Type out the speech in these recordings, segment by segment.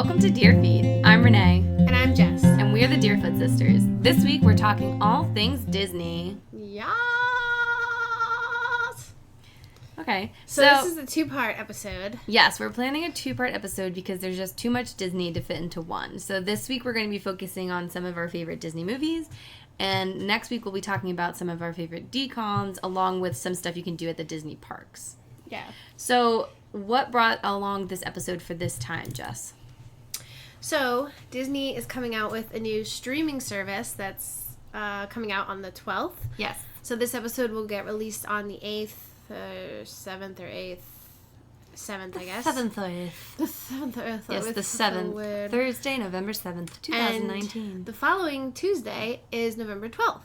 Welcome to Deerfeed. I'm Renee. And I'm Jess. And we're the Deerfoot Sisters. This week we're talking all things Disney. Yes! Okay. So this is a two-part episode. Yes, we're planning a two-part episode because there's just too much Disney to fit into one. So this week we're going to be focusing on some of our favorite Disney movies. And next week we'll be talking about some of our favorite decons along with some stuff you can do at the Disney parks. Yeah. So what brought along this episode for this time, Jess? So, Disney is coming out with a new streaming service that's coming out on the 12th. Yes. So this episode will get released on the 8th, 7th or 8th. 7th, I guess. 7th or 8th. The 7th or 8th. Yes, the 7th. Thursday, November 7th, 2019. And the following Tuesday is November 12th.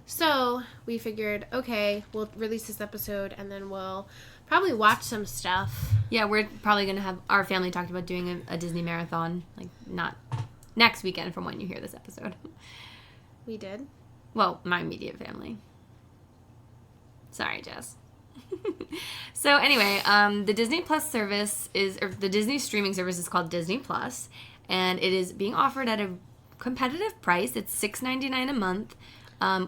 So, we figured, okay, we'll release this episode and then we'll probably watch some stuff. Yeah, we're probably going to have our family talked about doing a Disney marathon, like not next weekend from when you hear this episode. We did? Well, my immediate family. Sorry, Jess. So anyway, the Disney Plus service the Disney streaming service is called Disney Plus, and it is being offered at a competitive price. It's $6.99 a month.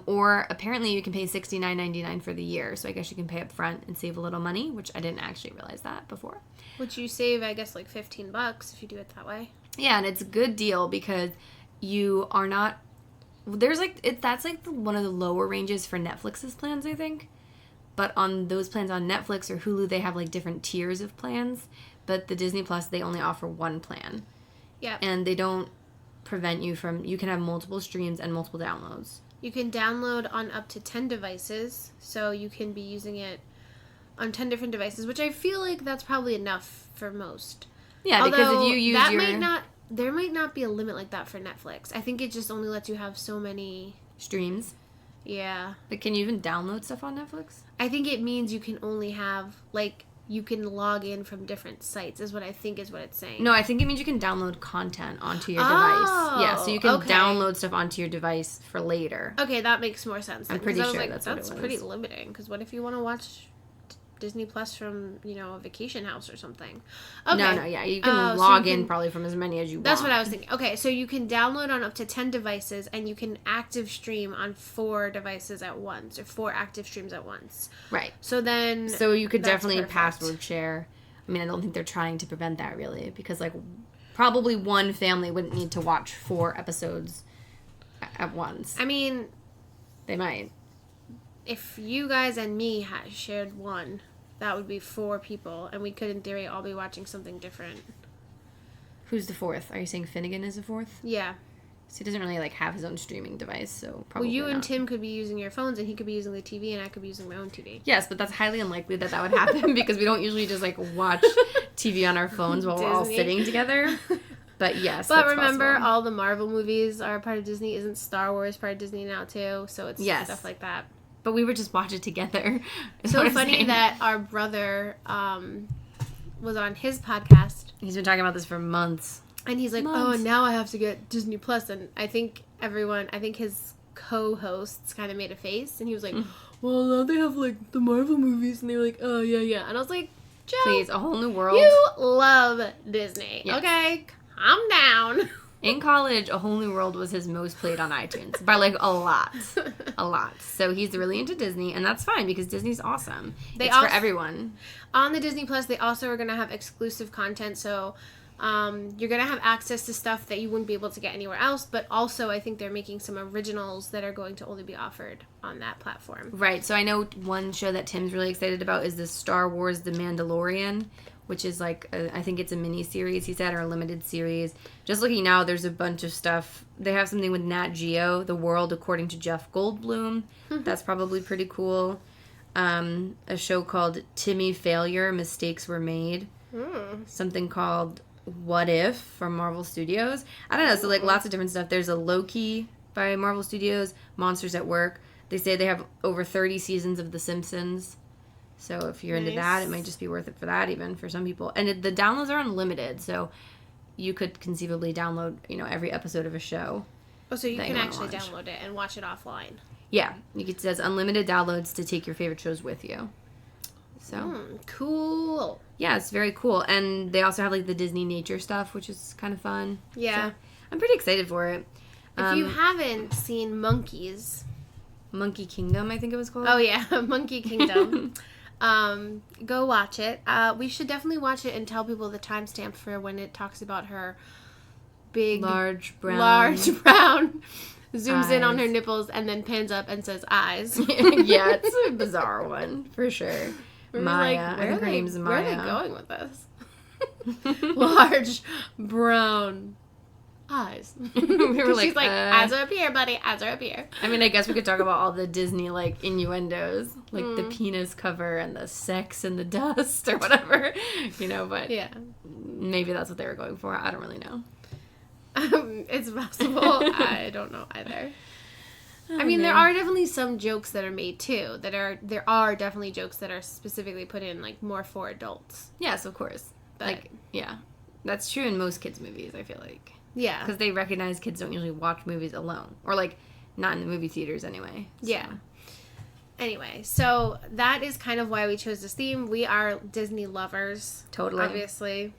Or apparently you can pay $69.99 for the year. So I guess you can pay up front and save a little money, which I didn't actually realize that before. Which you save, I guess, like $15 if you do it that way. Yeah, and it's a good deal because you are not... That's one of the lower ranges for Netflix's plans, I think. But on those plans on Netflix or Hulu, they have like different tiers of plans. But the Disney Plus, they only offer one plan. Yeah. And they don't prevent you from... You can have multiple streams and multiple downloads. You can download on up to 10 devices, so you can be using it on 10 different devices, which I feel like that's probably enough for most. Yeah, because if you use there might not be a limit like that for Netflix. I think it just only lets you have so many... streams. Yeah. But can you even download stuff on Netflix? I think it means you can only have, like... You can log in from different sites, is what I think is what it's saying. No, I think it means you can download content onto your device. Yeah, so you can download stuff onto your device for later. Okay, that makes more sense. I'm pretty sure that's what it was. That's pretty limiting, because what if you want to watch Disney Plus from, a vacation house or something? Okay. No, yeah, you can log in probably from as many as you want. That's what I was thinking. Okay, so you can download on up to 10 devices, and you can active stream on 4 devices at once, or 4 active streams at once. Right. So you could definitely password share. I mean, I don't think they're trying to prevent that, really, because, probably one family wouldn't need to watch 4 episodes at once. I mean... They might. If you guys and me had shared one... That would be 4 people, and we could, in theory, all be watching something different. Who's the 4th? Are you saying Finnegan is the 4th? Yeah. So he doesn't really, have his own streaming device, so probably Well, you not. and Tim could be using your phones, and he could be using the TV, and I could be using my own TV. Yes, but that's highly unlikely that would happen, because we don't usually just, watch TV on our phones while we're all sitting together. But yes, but remember, possible. all the Marvel movies are part of Disney. Isn't Star Wars part of Disney now, too? So it's stuff like that. But we would just watch it together. So funny that our brother was on his podcast. He's been talking about this for months. And he's like, oh, now I have to get Disney Plus. And I think his co-hosts kind of made a face. And he was like, well, now they have, the Marvel movies. And they were like, oh, yeah. And I was like, Joe. Please, A Whole New World. You love Disney. Yes. Okay, calm down. In college, A Whole New World was his most played on iTunes. By, a lot. A lot. So he's really into Disney, and that's fine, because Disney's awesome. It's for everyone. On the Disney Plus, they also are going to have exclusive content, so you're going to have access to stuff that you wouldn't be able to get anywhere else, but also I think they're making some originals that are going to only be offered on that platform. Right. So I know one show that Tim's really excited about is the Star Wars The Mandalorian, which is I think it's a mini series, he said, or a limited series. Just looking now, there's a bunch of stuff. They have something with Nat Geo, The World According to Jeff Goldblum. That's probably pretty cool. A show called Timmy Failure, Mistakes Were Made. Something called What If from Marvel Studios. I don't know, so lots of different stuff. There's a Loki by Marvel Studios, Monsters at Work. They say they have over 30 seasons of The Simpsons. So if you're into that, it might just be worth it for that, even for some people. And the downloads are unlimited, so you could conceivably download, every episode of a show. Oh, so you can actually download it and watch it offline. Yeah, it says unlimited downloads to take your favorite shows with you. So Cool. yeah, it's very cool. And they also have like the Disney nature stuff, which is kind of fun. Yeah. So, I'm pretty excited for it. If you haven't seen Monkeys, Monkey Kingdom, I think it was called. oh yeah, Monkey Kingdom, go watch it. We should definitely watch it and tell people the timestamp for when it talks about her big, Large brown zooms in on her eyes. nipples and then pans up and says eyes. Yeah, it's a bizarre one for sure. We were Maya, like, I think her name's where are they Maya. going with this? Large brown eyes. We were She's like, like, eyes are up here, buddy. Eyes are up here. I mean, I guess we could talk about all the Disney like innuendos, like the penis cover and the sex and the dust or whatever, but Yeah. maybe that's what they were going for. I don't really know. It's possible. I don't know either. I mean, there man. are definitely some jokes that are made too. There are definitely jokes that are specifically put in like more for adults. Yes, of course. But Like, yeah. That's true in most kids' movies, I feel like. yeah, Because they recognize kids don't usually watch movies alone. Or, like, not in the movie theaters anyway. So. yeah. Anyway, so that is kind of why we chose this theme. We are Disney lovers, Totally. obviously.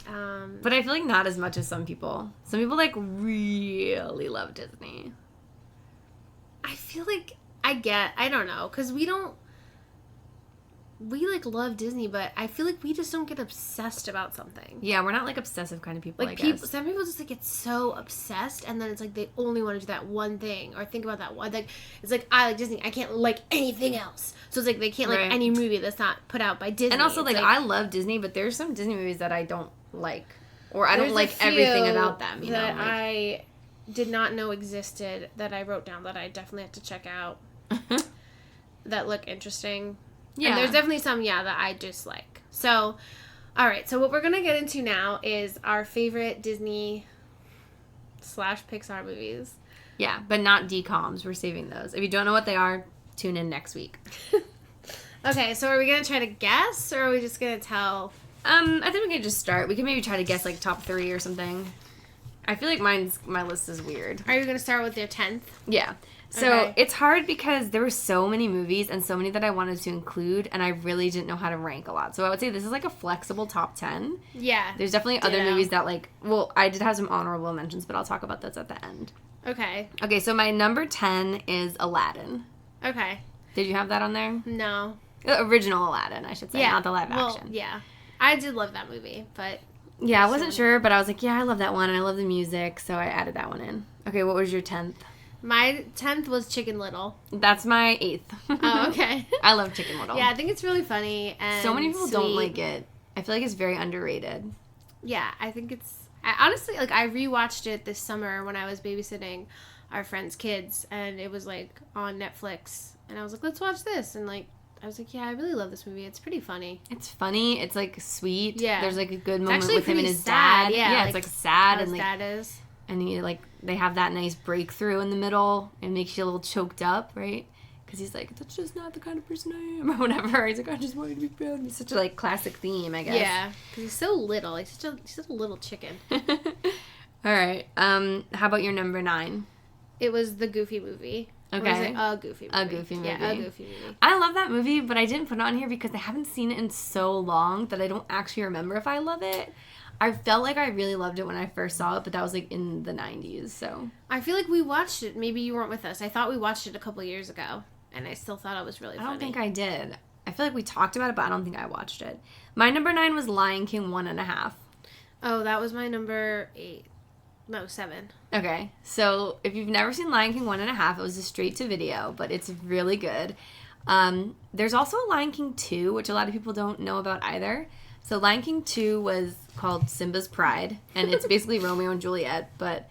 But I feel like not as much as some people. Some people, like, really love Disney. I feel like I don't know, because we like love Disney, but I feel like we just don't get obsessed about something. Yeah, we're not, like, obsessive kind of people, Like I guess. some people just like get so obsessed, and then it's like they only want to do that one thing or think about that one. Like it's like I like Disney, I can't like anything else. So it's like they can't like Right. any movie that's not put out by Disney. And also, It's like, I love Disney, but there's some Disney movies that I don't like. Or I don't there's a like everything few about them, you know? that Like, I did not know existed that I wrote down that I definitely have to check out that look interesting. yeah. And there's definitely some, that I dislike. So, all right. So what we're gonna get into now is our favorite Disney / Pixar movies. Yeah, but not DComs. We're saving those. If you don't know what they are, tune in next week. Okay, so are we gonna try to guess, or are we just gonna tell? I think we can just start. We can maybe try to guess like top 3 or something. I feel like my list is weird. Are you gonna start with your 10th? Yeah. So Okay. it's hard because there were so many movies and so many that I wanted to include, and I really didn't know how to rank a lot. So I would say this is like a flexible top 10. Yeah. There's definitely other Ditto. movies that I did have some honorable mentions, but I'll talk about those at the end. Okay. Okay, so my number 10 is Aladdin. Okay. Did you have that on there? No. Original Aladdin, I should say, not the live action. Yeah. I did love that movie, but Yeah, I wasn't sure, but I was like, yeah, I love that one, and I love the music, so I added that one in. Okay, what was your 10th? my 10th was Chicken Little. That's my 8th. Oh, okay. I love Chicken Little. Yeah, I think it's really funny and So many people don't sweet. like it. I feel like it's very underrated. Yeah, I think honestly, like, I rewatched it this summer when I was babysitting our friends' kids, and it was, like, on Netflix, and I was like, let's watch this, and, like, I was like, yeah, I really love this movie. It's pretty funny. It's funny. It's, like, sweet. Yeah. There's, like, a good moment actually with him and pretty his sad, dad. yeah, it's, like, like, sad, How and, his like, dad is. and he, like, they have that nice breakthrough in the middle. It makes you a little choked up, right? Because he's like, that's just not the kind of person I am, or whatever. He's like, I just want you to be proud. It's such a, like, classic theme, I guess. Yeah, because he's so little. He's such a little chicken. All right. How about your number 9? It was the Goofy movie. Or was Okay. it a Goofy movie? A Goofy Yeah, a movie. Goofy movie. I love that movie, but I didn't put it on here because I haven't seen it in so long that I don't actually remember if I love it. I felt like I really loved it when I first saw it, but that was like in the 90s, so. I feel like we watched it. Maybe you weren't with us. I thought we watched it a couple years ago, and I still thought it was really I funny. don't think I did. I feel like we talked about it, but I don't think I watched it. My number 9 was Lion King 1.5. Oh, that was my number 8. No, 7. Okay, so if you've never seen Lion King 1.5, it was a straight to video, but it's really good. There's also a Lion King 2, which a lot of people don't know about either. So Lion King 2 was called Simba's Pride, and it's basically Romeo and Juliet, but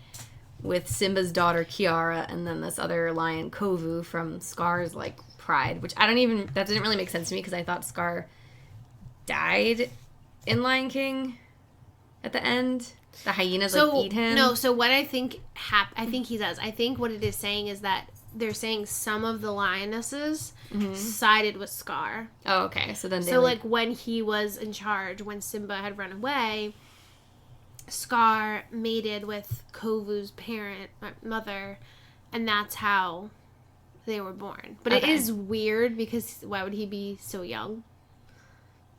with Simba's daughter Kiara, and then this other lion Kovu from Scar's like Pride, which that didn't really make sense to me because I thought Scar died in Lion King at the end. The hyenas eat him. No, so what I think I think he does. I think what it is saying is that they're saying some of the lionesses sided with Scar. Oh, okay. So then they So, like, when he was in charge, when Simba had run away, Scar mated with Kovu's mother, and that's how they were born. But Okay. it is weird because why would he be so young?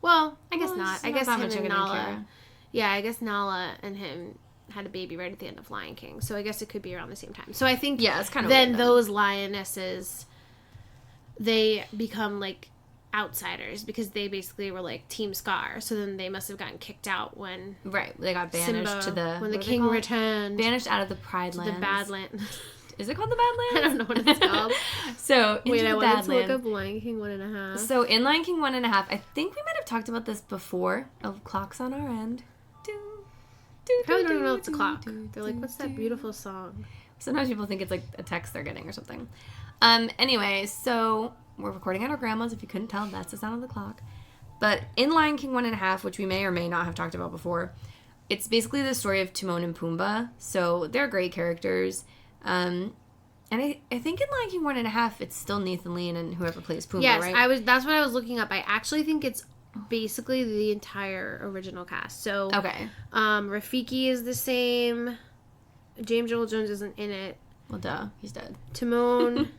Well, I guess Well, not. it's I guess that him much and of a Nala. Kira. Yeah, I guess Nala and him had a baby right at the end of Lion King. So I guess it could be around the same time. So I think Yeah, it's kind of then weird, though. those lionesses, they become like outsiders because they basically were like Team Scar. So then they must have gotten kicked out when Right, they got banished Simba, to the when the what do they king call it? returned, Banished out of the Pride to Lands. the Badland. Is it called the Badlands? I don't know what it's called. So into Wait, I the wanted to look Badlands. up Lion King 1.5. So in Lion King 1.5, I think we might have talked about this before. Oh, clocks on our end. Probably don't know it's a clock. They're like, what's that beautiful song? Sometimes people think it's like a text they're getting or something. Anyway, so we're recording at our grandma's. If you couldn't tell, that's the sound of the clock. But in Lion King 1.5, which we may or may not have talked about before, it's basically the story of Timon and Pumbaa. So they're great characters. And I think in Lion King 1.5, it's still Nathan Lane and whoever plays Pumbaa, Yes, right? that's what I was looking up. I actually think it's basically the entire original cast. So Okay. Rafiki is the same. James Earl Jones isn't in it. Well, duh. He's dead. Timon,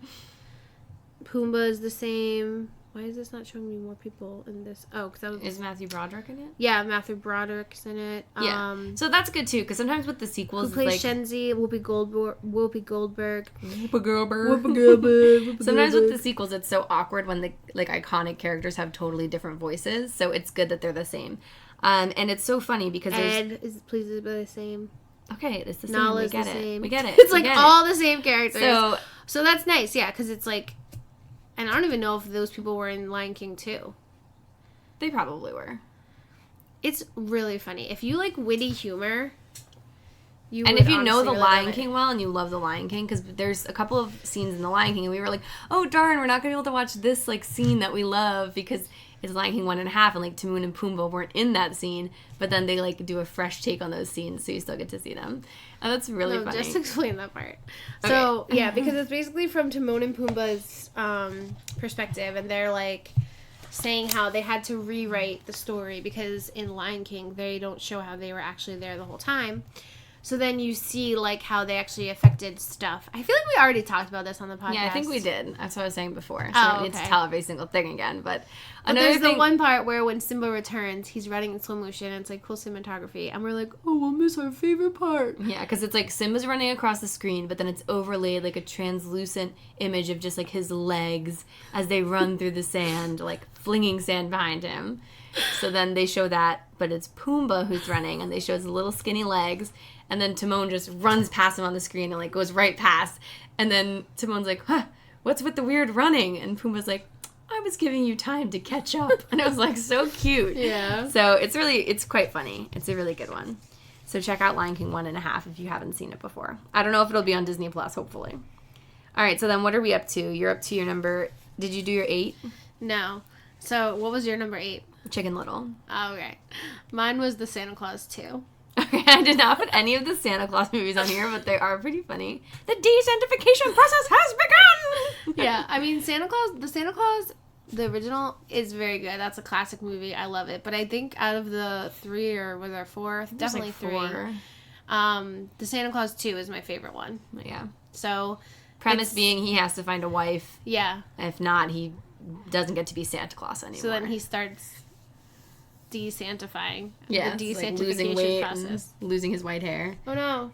Pumbaa is the same. Why is this not showing me more people in this? Oh, because that was... Is Matthew Broderick in it? Yeah, Matthew Broderick's in it. Yeah. So that's good, too, because sometimes with the sequels, Who plays it's like... Shenzi? Whoopi Goldberg. Sometimes with the sequels, it's so awkward when the like iconic characters have totally different voices. So it's good that they're the same. And it's so funny because there's... Ed is pleased to be the same. Okay, it's the same. Nala's We get the it. same. We get it. It's We like get all the same characters. it. So that's nice, yeah, because it's like... And I don't even know if those people were in Lion King too. They probably were. It's really funny. If you like witty humor... And if you know The Lion King well and you love The Lion King, because there's a couple of scenes in The Lion King and we were like, oh darn, we're not going to be able to watch this like scene that we love because it's Lion King 1.5 and like Timon and Pumbaa weren't in that scene, but then they like do a fresh take on those scenes so you still get to see them. And that's really funny. Just explain that part. Okay. So, yeah, because it's basically from Timon and Pumbaa's perspective, and they're like saying how they had to rewrite the story because in Lion King they don't show how they were actually there the whole time. So then you see, like, how they actually affected stuff. I feel like we already talked about this on the podcast. Yeah, I think we did. That's what I was saying before. So Oh, I don't need to okay. tell every single thing again. But there's the one part where when Simba returns, he's running in slow motion, and it's, like, cool cinematography. And we're like, oh, we'll miss our favorite part. Yeah, because it's, like, Simba's running across the screen, but then it's overlaid, like, a translucent image of just, like, his legs as they run through the sand, like, flinging sand behind him. So then they show that, but it's Pumbaa who's running, and they show his little skinny legs. And then Timon just runs past him on the screen and, like, goes right past. And then Timon's like, huh, what's with the weird running? And Pumbaa's like, I was giving you time to catch up. And it was, like, so cute. Yeah. So it's quite funny. It's a really good one. So check out Lion King 1.5 if you haven't seen it before. I don't know if it'll be on Disney Plus, hopefully. All right, so then what are we up to? You're up to your number... Did you do your 8? No. So what was your number 8? Chicken Little. Oh, okay. Mine was the Santa Claus 2. Okay, I did not put any of the Santa Claus movies on here, but they are pretty funny. The desantification process has begun! Yeah, I mean, the Santa Claus, the original, is very good. That's a classic movie. I love it. But I think out of the 3, or was there 4? Definitely like 3. 4. The Santa Claus 2 is my favorite one. Yeah. So, Premise being he has to find a wife. yeah. If not, he doesn't get to be Santa Claus anymore. So then he starts desantifying. yeah, The it's like desantification losing weight process. and losing his white hair. Oh no.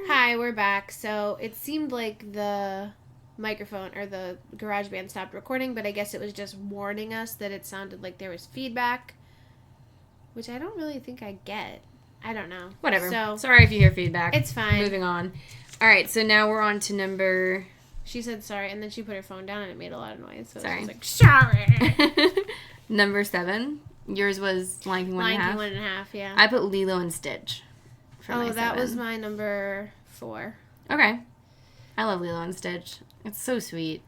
Hi, we're back. So it seemed like the microphone or the GarageBand stopped recording, but I guess it was just warning us that it sounded like there was feedback, which I don't really think I get. I don't know. Whatever. So sorry if you hear feedback. it's fine. Moving on. All right, so now we're on to number... She said sorry, and then she put her phone down, and it made a lot of noise. So Sorry. she was like, sorry. Number 7. Yours was Lion King 1.5. Lion King 1.5, yeah. I put Lilo and Stitch. For my that 7. was my number 4. Okay. I love Lilo and Stitch. It's so sweet.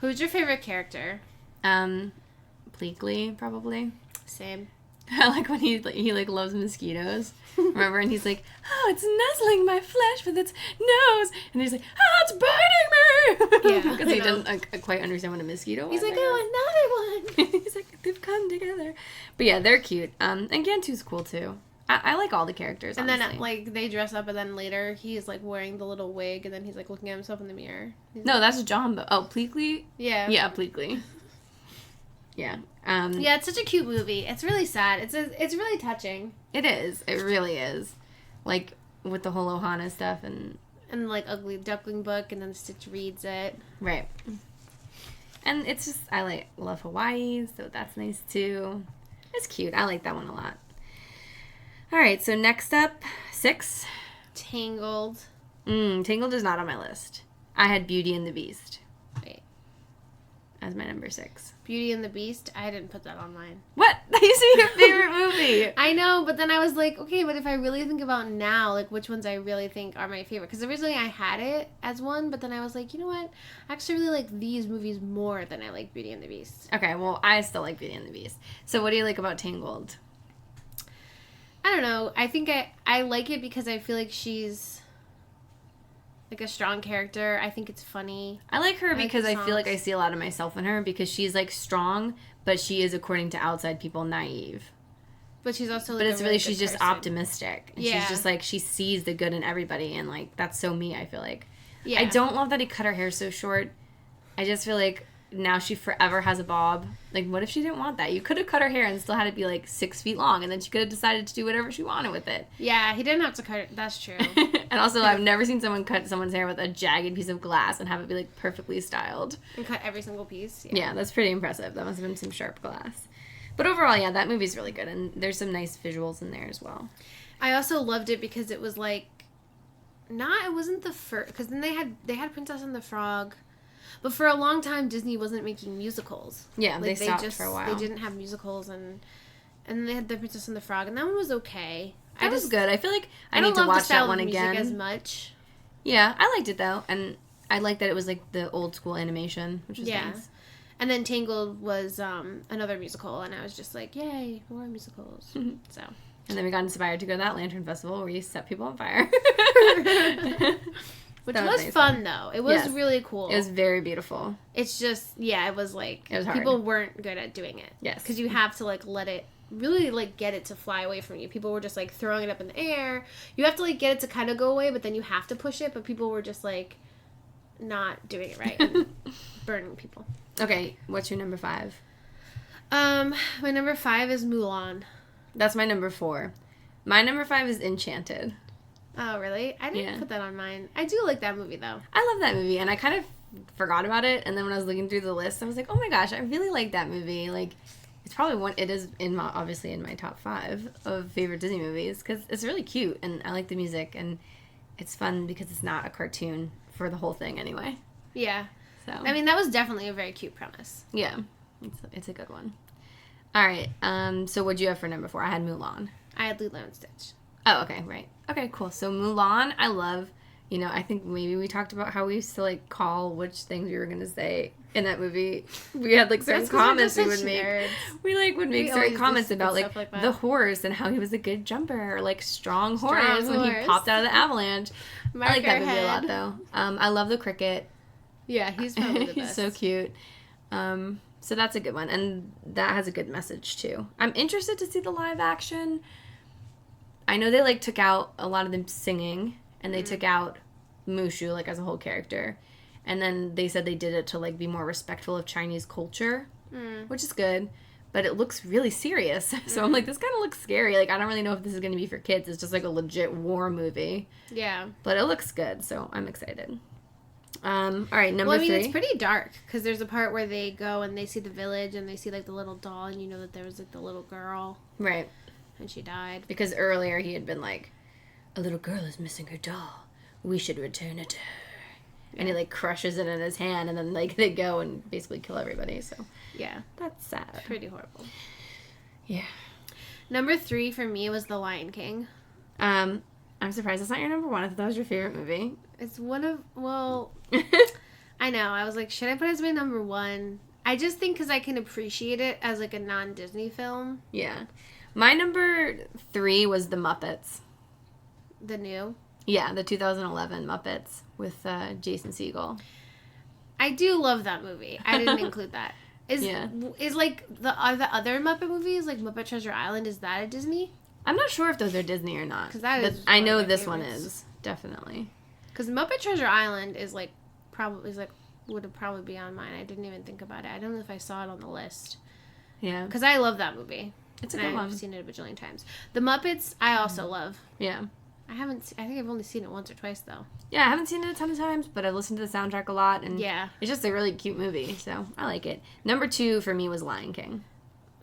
Who's your favorite character? Pleakley, probably. Same. I like when he like loves mosquitoes. Remember? And he's like, oh, it's nuzzling my flesh with its nose. And he's like, oh, it's biting me. Yeah, Because he I know. didn't quite understand what a mosquito was. He's like, I guess. oh, another one. He's like, they've come together. But yeah, they're cute. And Gantu's cool too. I like all the characters, And honestly. then, like, they dress up, and then later he's, like, wearing the little wig, and then he's, like, looking at himself in the mirror. He's No, like, that's Jumbo. Oh, Pleakley? yeah. Yeah, Pleakley. Yeah. Yeah, it's such a cute movie. It's really sad. It's really touching. It is. It really is. Like, with the whole Ohana stuff and... And, like, Ugly Duckling book, and then Stitch reads it. Right. And it's just, I love Hawaii, so that's nice, too. It's cute. I like that one a lot. All right, so next up, 6. Tangled. Tangled is not on my list. I had Beauty and the Beast. Wait. As my number 6. Beauty and the Beast? I didn't put that on mine. What? That used to be your favorite movie. I know, but then I was like, okay, but if I really think about now, like, which ones I really think are my favorite. Because originally I had it as one, but then I was like, you know what? I actually really like these movies more than I like Beauty and the Beast. Okay, well, I still like Beauty and the Beast. So what do you like about Tangled? I don't know. I think I like it because I feel like she's, like, a strong character. I think it's funny. I like her because the I feel like songs. I see a lot of myself in her because she's, like, strong, but she is, according to outside people, naive. But she's also, like, But it's a really, good she's just person. optimistic. And Yeah. she's just, like, she sees the good in everybody, and, like, that's so me, I feel like. Yeah. I don't love that he cut her hair so short. I just feel like now she forever has a bob. Like, what if she didn't want that? You could have cut her hair and still had it be, like, 6 feet long, and then she could have decided to do whatever she wanted with it. Yeah, he didn't have to cut it. That's true. And also, I've never seen someone cut someone's hair with a jagged piece of glass and have it be, like, perfectly styled. And cut every single piece. Yeah, that's pretty impressive. That must have been some sharp glass. But overall, yeah, that movie's really good, and there's some nice visuals in there as well. I also loved it because it was like, it wasn't the first, because then they had Princess and the Frog, but for a long time Disney wasn't making musicals. Yeah, Like, they stopped for a while. They didn't have musicals, and they had the Princess and the Frog, and that one was okay. That was good. I feel like I don't need to love the watch style that one of music again. as much. Yeah, I liked it though, and I liked that it was like the old school animation, which was Yeah. nice. And then Tangled was another musical, and I was just like, yay, more musicals. So. And then we got inspired to go to that Lantern Festival where you set people on fire. Which That was nice. fun, though. It was Yes. really cool. It was very beautiful. It's just, yeah, it was like, It was hard. people weren't good at doing it. Yes. Because you have to, like, let it, really, like, get it to fly away from you. People were just, like, throwing it up in the air. You have to, like, get it to kind of go away, but then you have to push it. But people were just, like, not doing it right and burning people. Okay, what's your number 5? My number 5 is Mulan. That's my number 4. My number 5 is Enchanted. Oh, really? I didn't Yeah. put that on mine. I do like that movie, though. I love that movie, and I kind of forgot about it. And then when I was looking through the list, I was like, "Oh my gosh, I really like that movie!" Like, it's probably one. It is obviously in my top 5 of favorite Disney movies because it's really cute, and I like the music, and it's fun because it's not a cartoon for the whole thing anyway. Yeah. So I mean, that was definitely a very cute premise. yeah, it's a good one. All right. So what'd you have for number 4? I had Mulan. I had Lilo and Stitch. Oh, okay, right. Okay, cool. So Mulan, I love. You know, I think maybe we talked about how we used to, like, call which things we were going to say in that movie. We had, like, certain That's 'cause we're comments just we would such make. nerds. We, like, would make We certain always do comments stupid about, like, stuff like that. the horse and how he was a good jumper. Or, like, strong horse when he horse. popped out of the avalanche. Mark I like that our movie a lot, head. though. I love the cricket. Yeah, he's probably the He's best. so cute. So that's a good one. And that has a good message, too. I'm interested to see the live action. I know they, like, took out a lot of them singing. And they took out Mushu, like, as a whole character. And then they said they did it to, like, be more respectful of Chinese culture. Which is good. But it looks really serious. So I'm like, this kind of looks scary. Like, I don't really know if this is going to be for kids. It's just, like, a legit war movie. Yeah. But it looks good. So I'm excited. All right, number Well, I mean, 3. it's pretty dark because there's a part where they go and they see the village and they see, like, the little doll, and you know that there was, like, the little girl Right. and she died. Because earlier he had been like, a little girl is missing her doll. We should return it to her. And he, like, crushes it in his hand, and then, like, they go and basically kill everybody. So Yeah. that's sad. Pretty horrible. Yeah. Number 3 for me was The Lion King. I'm surprised that's not your number 1. I thought that was your favorite movie. It's one of, well, I know. I was like, should I put it as my number 1? I just think because I can appreciate it as, like, a non-Disney film. Yeah. My number 3 was The Muppets. The new. Yeah, the 2011 Muppets with Jason Segel. I do love that movie. I didn't include that. Is like the other Muppet movies, like Muppet Treasure Island, is that a Disney? I'm not sure if those are Disney or not. 'Cause that but is I one of know my this one favorites. is. Definitely. Because Muppet Treasure Island is like would have probably be on mine. I didn't even think about it. I don't know if I saw it on the list. Yeah. Because I love that movie. It's a And good one. I've seen it a bajillion times. The Muppets, I also love. Yeah. I think I've only seen it once or twice, though. Yeah, I haven't seen it a ton of times, but I've listened to the soundtrack a lot, and Yeah. it's just a really cute movie, so I like it. Number 2 for me was Lion King.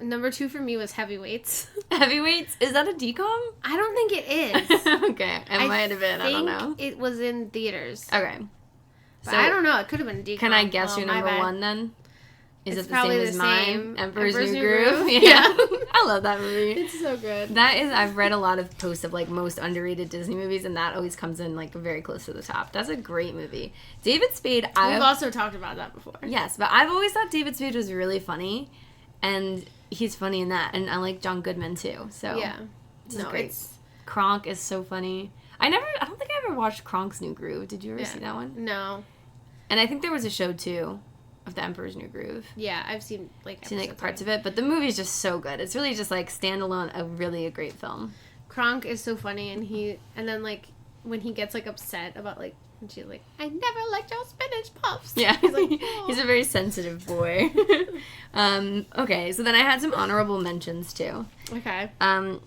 Number 2 for me was Heavyweights. Heavyweights? Is that a DCOM? I don't think it is. Okay, it might have been. I don't know. It was in theaters. Okay. But I don't know. It could have been a DCOM. Can I guess your my number bad. 1 then? Is It's it the probably same the as mine? same. Emperor's Emperor's New New Groove? Groove? Yeah. Yeah. I love that movie. It's so good. That is, I've read a lot of posts of like most underrated Disney movies, and that always comes in like very close to the top. That's a great movie. David Spade, We've also talked about that before. yes, but I've always thought David Spade was really funny, and he's funny in that, and I like John Goodman too. So Yeah. this is great. Kronk is so funny. I don't think I ever watched Kronk's New Groove. Did you ever see that one? No. And I think there was a show too of the Emperor's New Groove. Yeah, I've seen Parts of it, but the movie's just so good. It's really just like standalone, a great film. Kronk is so funny, and then like when he gets like upset about like, and she's like, I never liked your spinach puffs. Yeah, He's like, "Oh." he's a very sensitive boy. Okay, so then I had some honorable mentions too. Okay.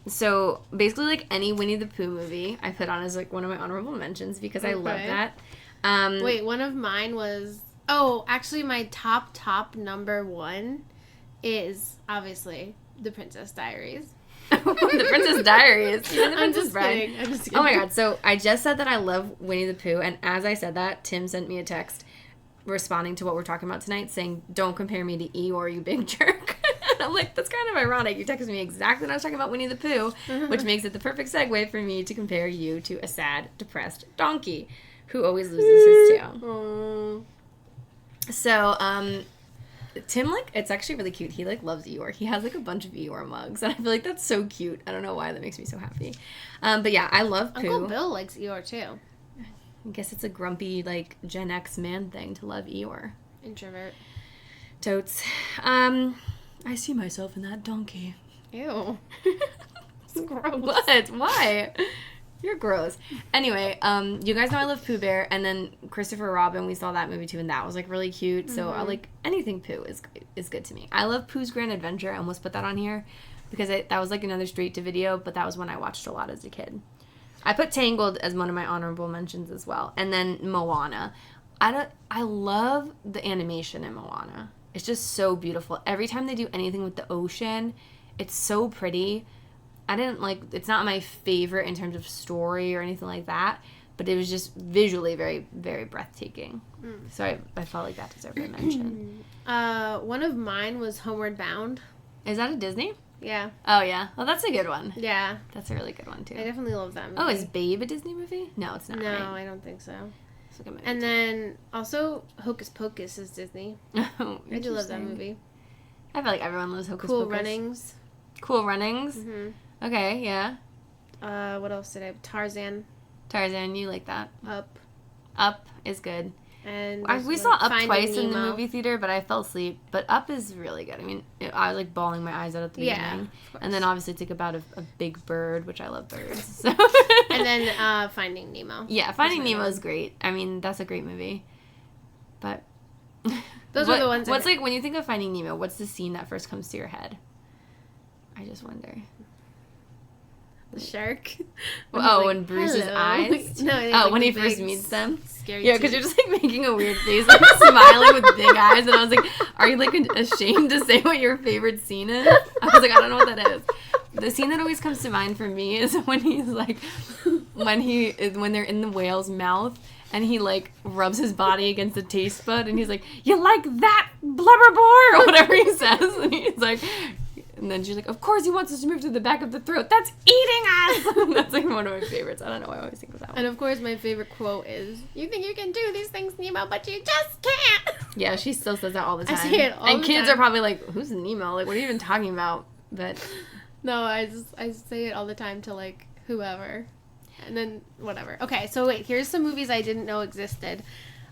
So basically like any Winnie the Pooh movie I put on as like one of my honorable mentions because I love Okay. that. Wait, one of mine was actually my top number 1 is obviously The Princess Diaries. The Princess Diaries. You're the I'm Princess just Bride. kidding. I'm just kidding. Oh my god, so I just said that I love Winnie the Pooh, and as I said that, Tim sent me a text responding to what we're talking about tonight saying, don't compare me to Eeyore, you big jerk. And I'm like, that's kind of ironic. You texted me exactly when I was talking about Winnie the Pooh, which makes it the perfect segue for me to compare you to a sad, depressed donkey who always loses his tail. Oh. So, Tim, like, it's actually really cute. He, like, loves Eeyore. He has, like, a bunch of Eeyore mugs, and I feel like that's so cute. I don't know why that makes me so happy. But yeah, I love Pooh. Uncle Bill likes Eeyore too. I guess it's a grumpy, like, Gen X man thing to love Eeyore. Introvert. Totes. I see myself in that donkey. Ew. It's gross. What? Why? You're gross. Anyway, you guys know I love Pooh Bear, and then Christopher Robin, we saw that movie too, and that was like really cute. So I like anything Pooh is good to me. I love Pooh's Grand Adventure. I almost put that on here because that was like another straight to video, but that was one I watched a lot as a kid. I put Tangled as one of my honorable mentions as well, and then Moana. I love the animation in Moana. It's just so beautiful. Every time they do anything with the ocean, it's so pretty. It's not my favorite in terms of story or anything like that, but it was just visually very, very breathtaking. So I felt like that deserved a mention. One of mine was Homeward Bound. Is that a Disney? Yeah. Oh, yeah. Well, that's a good one. Yeah. That's a really good one, too. I definitely love that movie. Oh, is Babe a Disney movie? No, it's not, No, right? I don't think so. Let's look at my And then also Hocus Pocus is Disney. Oh, I do love that interesting. movie. I feel like everyone loves Hocus Cool Pocus. Runnings. Cool Runnings? Mm-hmm. Okay, yeah. What else did I have? Tarzan. Tarzan, you like that. Up. Up is good. And We saw Up Finding twice in the Nemo. movie theater, but I fell asleep. But Up is really good. I mean, I was like bawling my eyes out at the Yeah, beginning. of course. And then obviously it's like about a big bird, which I love birds. So. And then Finding Nemo. Yeah, Finding my Nemo one. is great. I mean, that's a great movie. But Those are the ones. What's like when you think of Finding Nemo? What's the scene that first comes to your head? I just wonder. The shark. Oh, He's when Bruce's "Hello." eyes? No, it's Oh, like when the he first big, meets them? Scary Yeah, because teeth. you're just like making a weird face, like smiling with big eyes, and I was like, "Are you like ashamed to say what your favorite scene is?" I was like, "I don't know what that is." The scene that always comes to mind for me is when he's like, when they're in the whale's mouth, and he like rubs his body against the taste bud, and he's like, "You like that, blubber boy?" or whatever he says, and he's like. And then she's like, of course he wants us to move to the back of the throat. That's eating us! That's like one of my favorites. I don't know why I always think of that one. And of course, my favorite quote is, "You think you can do these things, Nemo, but you just can't." Yeah, she still says that all the time. I say it all and the kids time. are probably like, who's Nemo? Like, what are you even talking about? But No, I say it all the time to like whoever, and then whatever. Okay, so wait, here's some movies I didn't know existed.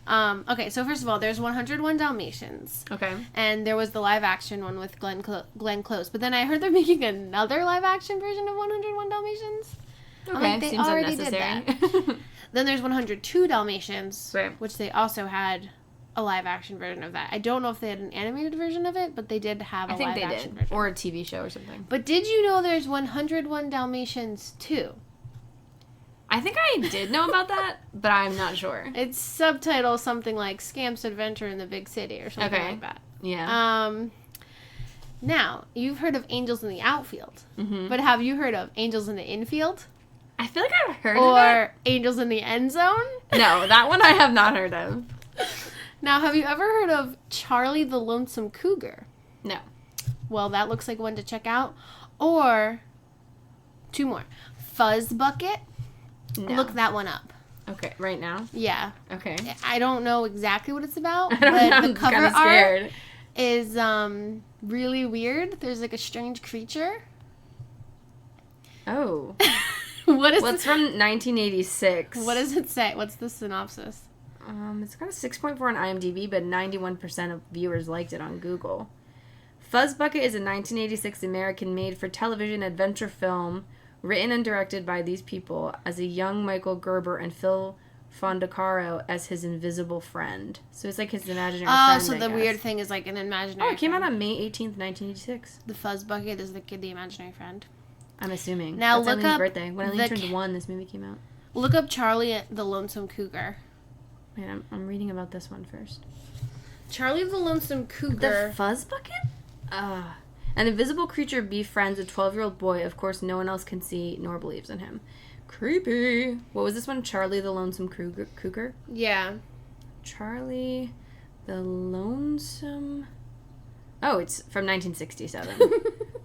Okay, so first of all, there's 101 Dalmatians. okay. And there was the live action one with Glenn Close. But then I heard they're making another live action version of 101 Dalmatians. I'm Okay, like, they seems already did unnecessary. Then there's 102 Dalmatians, Right. which they also had a live action version of that. I don't know if they had an animated version of it, but they did have a I think live they action did. version. Or a TV show or something. But did you know there's 101 Dalmatians 2? I think I did know about that, but I'm not sure. It's subtitle something like Scamp's Adventure in the Big City or something like that. Yeah. Now, you've heard of Angels in the Outfield, Mm-hmm. but have you heard of Angels in the Infield? I feel like I've heard of Or Angels in the End Zone? it. No, that one I have not heard of. Now, have you ever heard of Charlie the Lonesome Cougar? No. Well, that looks like one to check out. Or, two more. Fuzz Bucket. No. Look that one up. Okay, right now? Yeah. Okay. I don't know exactly what it's about, I don't know, but I'm the cover kinda art scared. is really weird. There's like a strange creature. Oh. What is Well, it's from 1986. What does it say? What's the synopsis? It's got a 6.4 on IMDb, but 91% of viewers liked it on Google. Fuzzbucket is a 1986 American made-for-television adventure film written and directed by these people as a young Michael Gerber and Phil Fondacaro as his invisible friend. So it's like his imaginary friend, So I the guess. weird thing is like an imaginary Oh, it came out friend. on May 18th, 1986. The Fuzz Bucket is the imaginary friend. I'm assuming. Now That's look Eileen's up birthday. When Eileen the turned 1, this movie came out. Look up Charlie the Lonesome Cougar. Wait, I'm reading about this one first. Charlie the Lonesome The Cougar. Fuzzbucket? An invisible creature befriends a 12-year-old boy. Of course, no one else can see nor believes in him. Creepy. What was this one? Charlie the Lonesome Cougar? Yeah. Charlie the Lonesome... Oh, it's from 1967.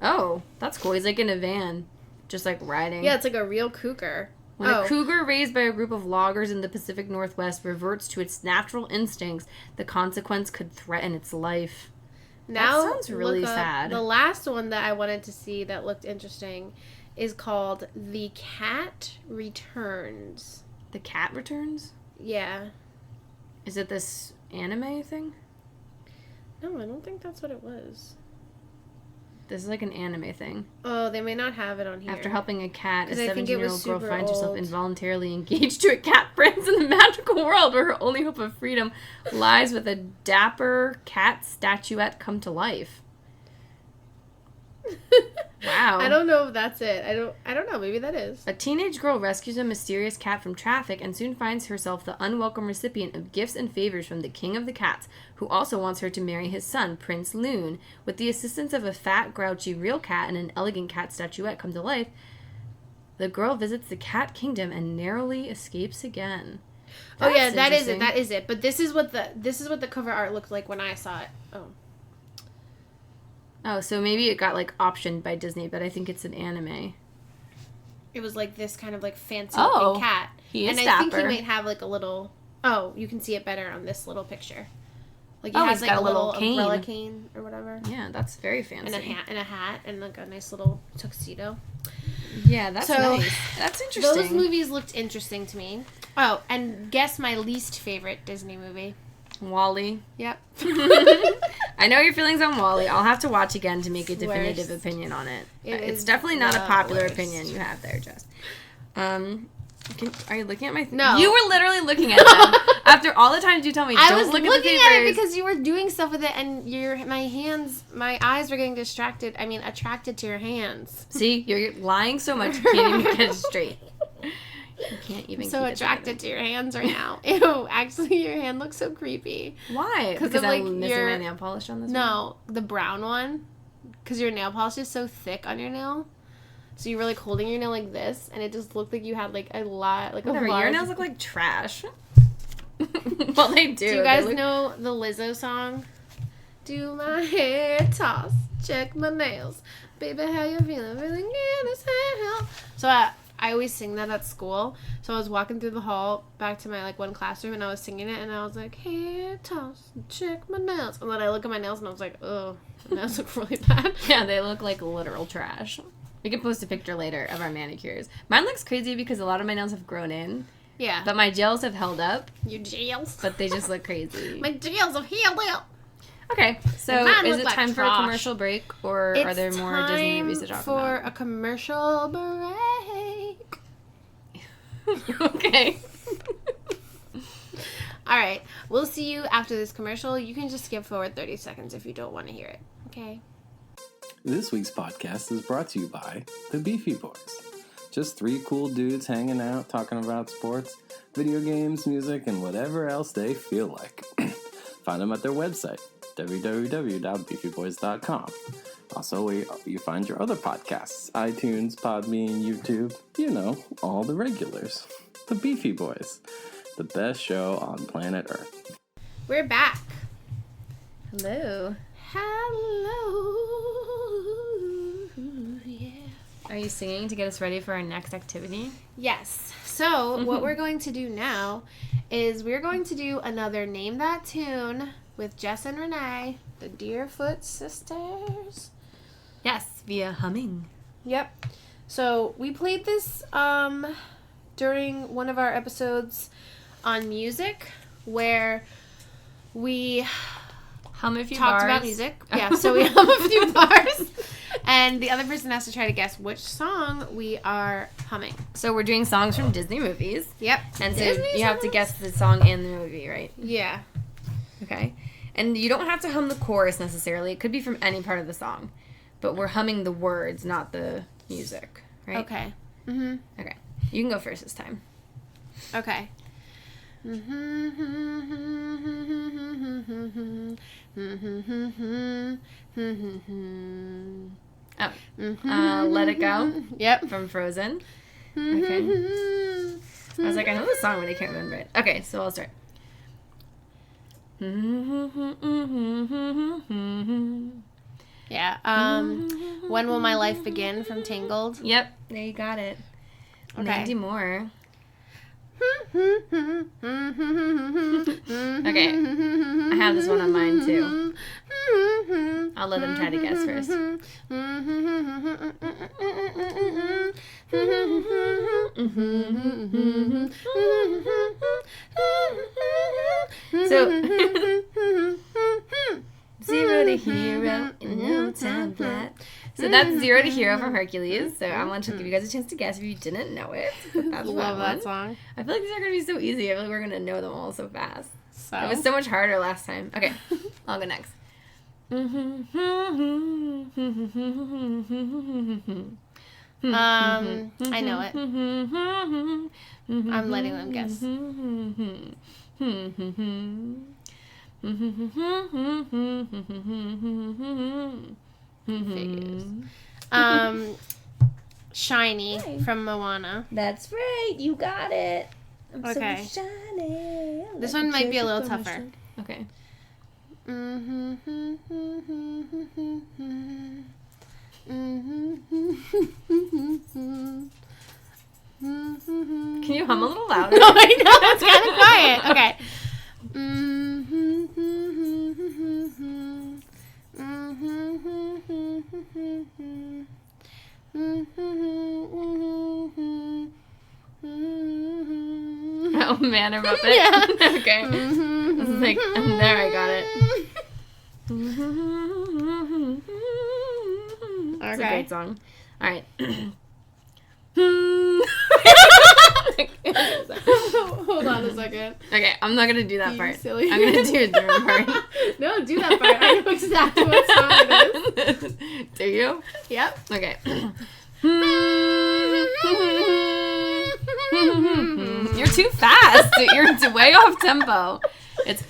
Oh, that's cool. He's like in a van, just like riding. Yeah, it's like a real cougar. When a cougar raised by a group of loggers in the Pacific Northwest reverts to its natural instincts, the consequence could threaten its life. Now, That sounds really look up- sad. The last one that I wanted to see that looked interesting is called The Cat Returns. The Cat Returns? Yeah. Is it this anime thing? No, I don't think that's what it was. This is like an anime thing. Oh, they may not have it on here. After helping a cat, a 'Cause I think it was 17-year-old girl super finds herself old. involuntarily engaged to a cat prince in the magical world where her only hope of freedom lies with a dapper cat statuette come to life. Wow. I don't know if that's it. I don't know. Maybe that is. A teenage girl rescues a mysterious cat from traffic and soon finds herself the unwelcome recipient of gifts and favors from the king of the cats, who also wants her to marry his son, Prince Loon. With the assistance of a fat, grouchy real cat and an elegant cat statuette come to life, the girl visits the cat kingdom and narrowly escapes again. Oh yeah, That's that is it. interesting. That is it. But this is what the cover art looked like when I saw it. Oh. Oh, so maybe it got like optioned by Disney, but I think it's an anime. It was like this kind of like fancy Oh, looking cat. he is and I think he dapper. might have like a little. Oh, you can see it better on this little picture. Like Oh, he has he's like got a a little little cane. umbrella cane or whatever, Yeah, that's very fancy. and a hat, and like a nice little tuxedo. Yeah, that's So, nice. That's interesting. Those movies looked interesting to me. Oh, and guess my least favorite Disney movie. Wall-E. Yep. I know your feelings on Wall-E. I'll have to watch again to make a It's definitive worst. opinion on it. It It's is definitely not a the popular worst. opinion you have there, Jess. Are you looking at my? No. You were literally looking at them after all the times you tell me I don't was look looking at the at it papers. because you were doing stuff with it, and my eyes were getting distracted. I mean, attracted to your hands. See, you're lying so much you can't even get it straight. You can't even. I'm so keep it attracted to your hands right now. Ew, actually, your hand looks so creepy. together. Why? 'Cause Because of, like, I'm missing your- my nail polish on this. one? No, the brown one, because your nail polish is so thick on your nail. So you were like holding your nail like this, and it just looked like you had like a lot, like Whatever. a Your large... nails look like trash. Well, they do. Do you They guys look- know the Lizzo song? Do my hair toss, check my nails, baby, how you feeling? Feeling good as hell. So I always sing that at school. So I was walking through the hall back to my like one classroom, and I was singing it, and I was like, hair toss, check my nails, and then I look at my nails, and I was like, oh, my nails look really bad. Yeah, they look like literal trash. We can post a picture later of our manicures. Mine looks crazy because a lot of my nails have grown in, Yeah. but my gels have held up, Your gels. but they just look crazy. My gels have healed up. Okay, so Mine is look it like time for a trash. commercial break, or are there more Disney movies to talk for about? a commercial break. Okay. All right. We'll see you after this commercial. You can just skip forward 30 seconds if you don't want to hear it. Okay. This week's podcast is brought to you by the Beefy Boys. Just three cool dudes hanging out, talking about sports, video games, music, and whatever else they feel like. Find them at their website, www.beefyboys.com. Also, where you find your other podcasts, iTunes, Podbean, YouTube, all the regulars. The Beefy Boys, the best show on planet Earth. We're back. Hello. Hello. Yeah. Are you singing to get us ready for our next activity? Yes. So, what we're going to do now is we're going to do another Name That Tune with Jess and Renee, the Deerfoot sisters. Yes, via humming. Yep. So, we played this during one of our episodes on music where we Hum a few talked bars. about music. Yeah, so we hum a few bars. And the other person has to try to guess which song we are humming. So we're doing songs from Disney movies. Yep. And so Disney you have to songs? guess the song and the movie, right? Yeah. Okay. And you don't have to hum the chorus necessarily. It could be from any part of the song. But we're humming the words, not the music, right? Okay. Mm-hmm. Okay. You can go first this time. Okay. Oh. Let It Go Yep. from Frozen. Okay. I was like, I know the song, but I can't remember it. Okay, so I'll start. Yeah. When Will My Life Begin from Tangled. Yep, there you got it. Okay. Mandy Moore. Okay. I have this one on mine too. I'll let them try to guess first. So, Zero to Hero in no time flat. So that's Zero to Hero from Hercules. So I want to give you guys a chance to guess if you didn't know it. But that's Love that that one. song. I feel like these are going to be so easy. I feel like we're going to know them all so fast. So. It was so much harder last time. Okay, I'll go next. I know it. I'm letting them guess. Figures. Shiny from Moana. That's right. You got it. I'm Okay. so shiny. This one might be a little tougher. Okay. Can you hum a little louder? No, I know. It's kind of quiet. Okay. Oh man, a Muppet. Yeah. Okay. This is like, there I got it. It's a Okay. great song. All right. Hold on a second. Okay, I'm not gonna do that You part. silly. I'm gonna do a different part. No, do that part. I know exactly what song it is. Do you? Yep. Okay. You're too fast. You're way off tempo. It's.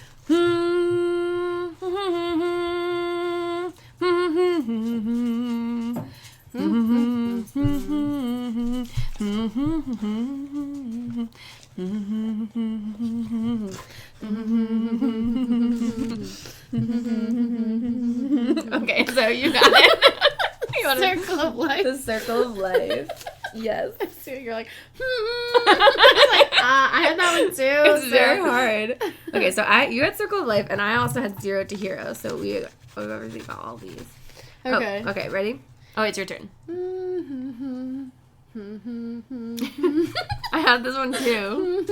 Okay, so you got it. You wanna- Circle of Life. The Circle of Life. Yes. So you're like, I had that one too. It's very hard. Okay, so you had Circle of Life, and I also had Zero to Hero. So we've obviously got all these. Okay. Oh, okay, ready? Oh, it's your turn. I had this one too.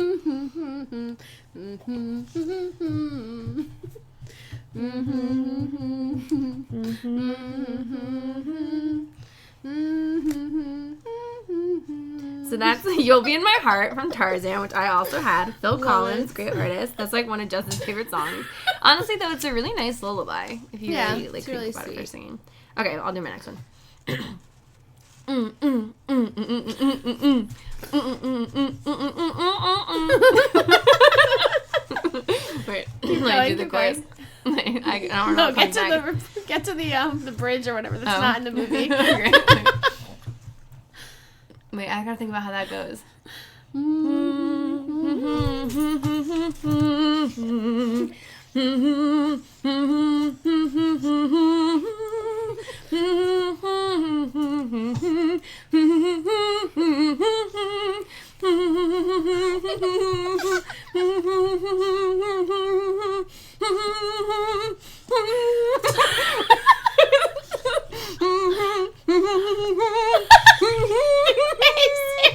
So that's You'll Be in My Heart from Tarzan, which I also had. Phil Collins, great artist. That's like one of Justin's favorite songs. Honestly, though, it's a really nice lullaby if you really like think really about it sweet. for singing. Okay, I'll do my next one. Wait, let me do the chorus. I don't know. No, get to the bridge or whatever. That's not in the movie. Wait, I gotta think about how that goes.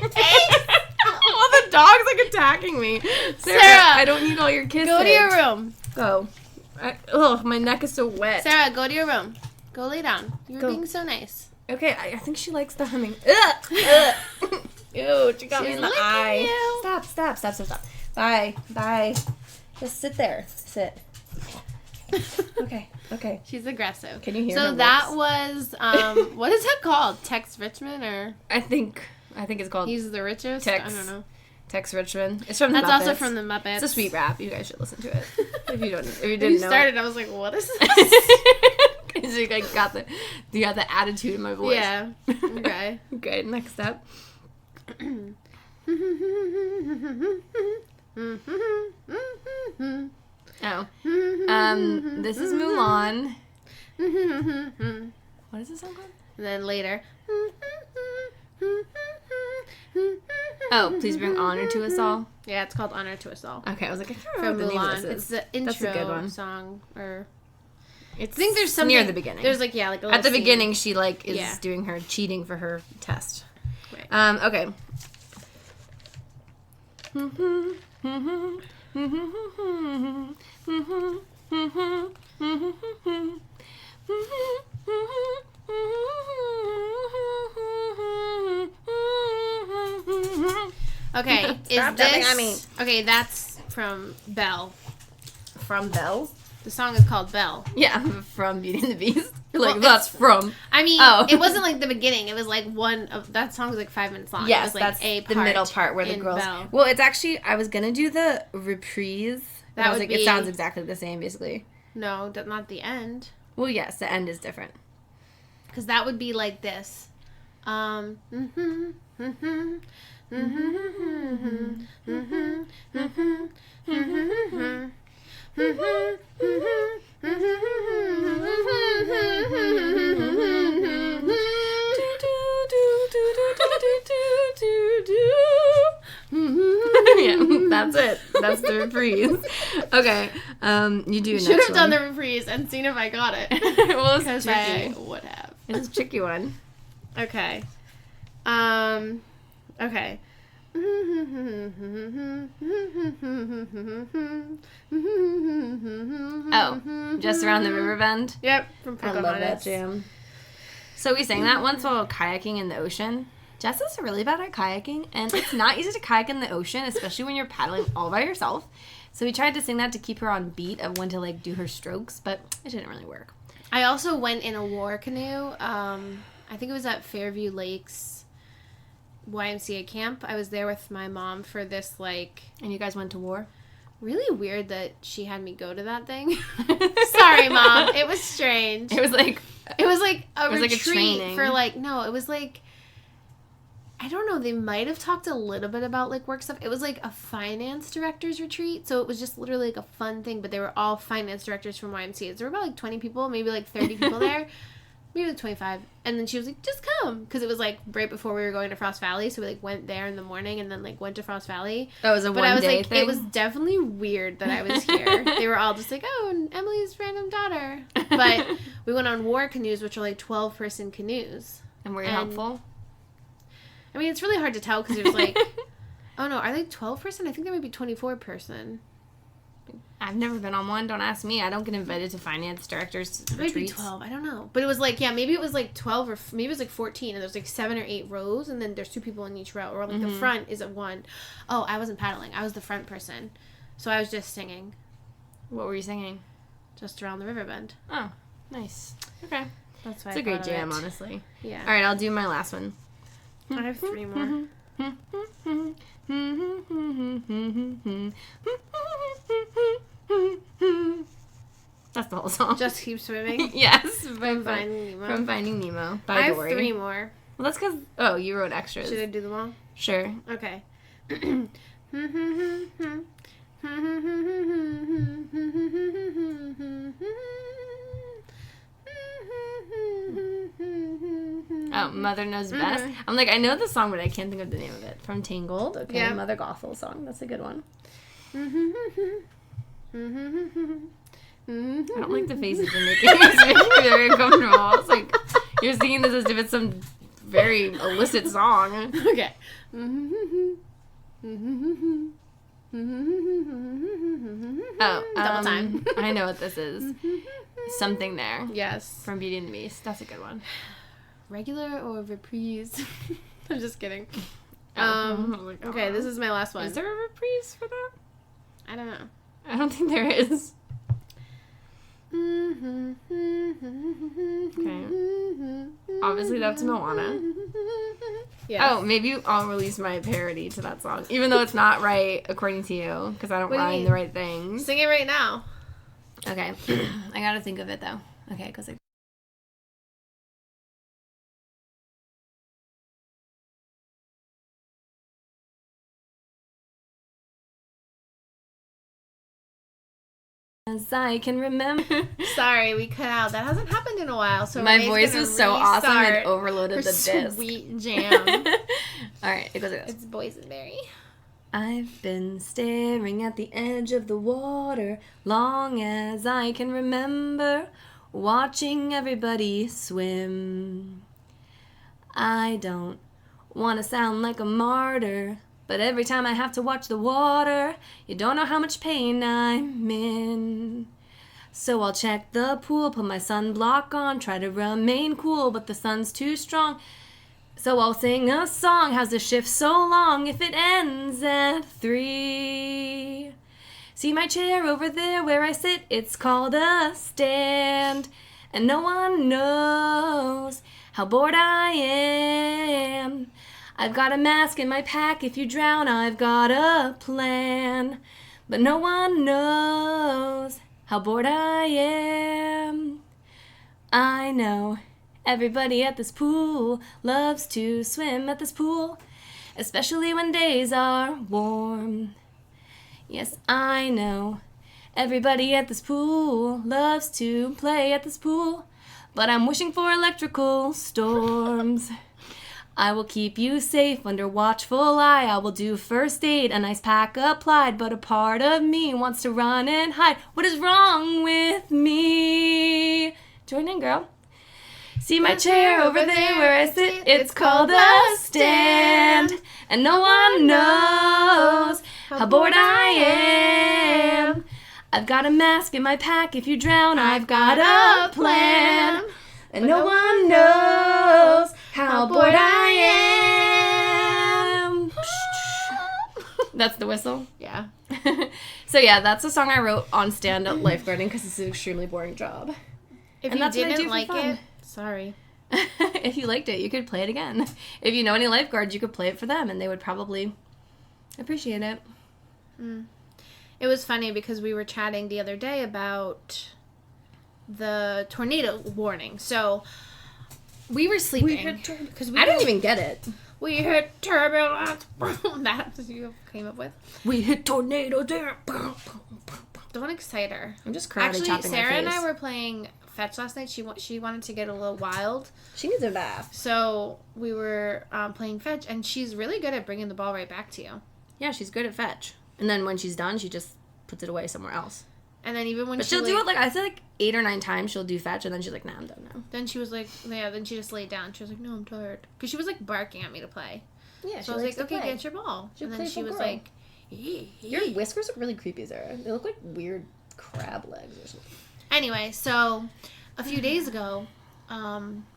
Well, the dog's like attacking me. Sarah, I don't need all your kisses. Go to your room. Go. My neck is so wet. Sarah, go to your room. Go lay down. You're Go. being so nice. Okay, I think she likes the humming. Ugh. Ew, she got me She's in the licking eye. you. Stop. Bye. Just sit there. Sit. Okay. She's aggressive. Can you hear So her that lips? was what is it called? Tex Richmond or I think it's called He's the Richest? Tex. I don't know. Tex Richmond. It's from the That's Muppets. also from the Muppets. It's a sweet rap. You guys should listen to it. If you When didn't you know. started, I was like, what is this? Because you like got the attitude in my voice. Yeah. Okay. Okay, next up. Oh. This is Mulan. What is this song called? And then later. Oh, Please Bring Honor to Us All. Yeah, it's called Honor to Us All. Okay, I was like, I can't From remember what the name of Mulan. this It's is. the intro That's a good one. song. Or I I think there's something near the beginning. There's like, yeah, like a At the little scene. beginning, she like is Yeah. doing her cheating for her test. Right. Okay. Okay, is Stop jumping at me. this... Okay, that's from Belle. From Belle? The song is called Belle. Yeah, from Beauty and the Beast. You're like, Well, that's from. I mean, Oh. it wasn't like the beginning. It was like one of... That song was like 5 minutes long. Yes, it was like that's the middle part where the in girls. Belle. Well, it's actually I was gonna do the reprise. But That I was would like, be- it sounds exactly the same, basically. No, not the end. Well, yes, the end is different. Because that would be like this. Yeah, that's it. That's the reprise. Okay, you do. Should have done the reprise and seen if I got it. Well, it's Because tricky. I would have. It's a tricky one. Okay. Okay. Oh, Just Around the River Bend. Yep, from I Pocahontas. love that jam. So we sang that once while kayaking in the ocean. Jess is really bad at kayaking, and it's not easy to kayak in the ocean, especially when you're paddling all by yourself. So we tried to sing that to keep her on beat of when to like do her strokes, but it didn't really work. I also went in a war canoe. I think it was at Fairview Lakes YMCA camp. I was there with my mom for this, like, And you guys went to war? really weird that she had me go to that thing. Sorry, Mom. It was strange. It was like It was like a It was like a retreat training. for like, no, it was like, I don't know, they might have talked a little bit about like work stuff. It was like a finance director's retreat. So it was just literally like a fun thing, but they were all finance directors from YMCA. There were about like 20 people, maybe like 30 people there. Maybe like 25. And then she was like, just come. Because it was like right before we were going to Frost Valley. So we like went there in the morning and then like went to Frost Valley. that was a But I was one-day like, thing. it was definitely weird that I was here. They were all just like, oh, and Emily's random daughter. But we went on war canoes, which are like 12-person canoes. And were you and- helpful? I mean, it's really hard to tell because it was like, oh no, are they 12-person? I think they might be 24-person. I've never been on one. Don't ask me. I don't get invited to finance directors retreats. Maybe 12. I don't know. But it was like, yeah, maybe it was like 12 or maybe it was like 14. And there's like 7 or 8 rows. And then there's 2 people in each row. Or like the front is at one. Oh, I wasn't paddling. I was the front person. So I was just singing. What were you singing? Just around the river bend. Oh, nice. Okay. That's why It's a great jam, honestly. Yeah. All right, I'll do my last one. I have 3 more. That's the whole song. Just Keep Swimming. Yes. From Finding Nemo. From Finding Nemo by I have Dory. 3 more. Well, that's because... Oh, you wrote extras. Should I do them all? Sure. Okay. Oh, Mother Knows Best. I'm like, I know the song, but I can't think of the name of it. From Tangled. Okay, Yeah. Mother Gothel song. That's a good one. I don't like the faces you're making. It's making me very uncomfortable. It's like, you're singing this as if it's some very illicit song. Okay. Oh, Double time. I know what this is. Something There. Yes. From Beauty and the Beast. That's a good one. Regular or reprise? I'm just kidding. Oh, Okay, this is my last one. Is there a reprise for that? I don't know. I don't think there is. Okay. Obviously, that's Moana. Yeah. Oh, maybe I'll release my parody to that song, even though it's not right according to you, because I don't What do you rhyme mean? the right things. Sing it right now. Okay, I gotta think of it though. Okay, because as I can remember. Sorry, we cut out. That hasn't happened in a while. So My Renee's voice gonna was so awesome it restart overloaded her the disc. sweet jam. All right, it goes like this. It's boysenberry. I've been staring at the edge of the water long as I can remember, watching everybody swim. I don't want to sound like a martyr, but every time I have to watch the water, you don't know how much pain I'm in. So I'll check the pool, put my sunblock on, try to remain cool, but the sun's too strong. So I'll sing a song, how's the shift so long if it ends at 3? See my chair over there where I sit, it's called a stand. And no one knows how bored I am. I've got a mask in my pack, if you drown I've got a plan. But no one knows how bored I am. I know everybody at this pool loves to swim at this pool, especially when days are warm. Yes, I know everybody at this pool loves to play at this pool, but I'm wishing for electrical storms. I will keep you safe under watchful eye. I will do first aid, a nice pack applied, but a part of me wants to run and hide. What is wrong with me? Join in, girl. See my chair over there where I sit, it's called a stand. And no one knows how bored I am. I've got a mask in my pack, if you drown I've got a plan. And no one knows how bored I am. That's the whistle. Yeah. So yeah, that's a song I wrote on stand-up lifeguarding because it's an extremely boring job. If And you that's what I do didn't for like fun. it, sorry. If you liked it, you could play it again. If you know any lifeguards, you could play it for them, and they would probably appreciate it. It was funny because we were chatting the other day about the tornado warning. So we were sleeping because I didn't even get it. we hit turbulence. That's what you came up with. We hit tornado there. Don't excite her. I'm just karate Actually, chopping Sarah my and face. I were playing fetch last night. She wanted to get a little wild, She needs a bath. so we were playing fetch, and she's really good at bringing the ball right back to you. Yeah, she's good at fetch. And then when she's done, she just puts it away somewhere else. And then even when But she she'll do it I said 8 or 9 times. She'll do fetch, and then she's like, "Nah, I'm done now." Then she was like, yeah. Then she just laid down. She was like, no, I'm tired, because she was like barking at me to play. Yeah, So I was like, okay, get your ball. She's a And then she playful was girl. like, Your whiskers look really creepy, Sarah. They look like weird crab legs or something. Anyway, so a few days ago,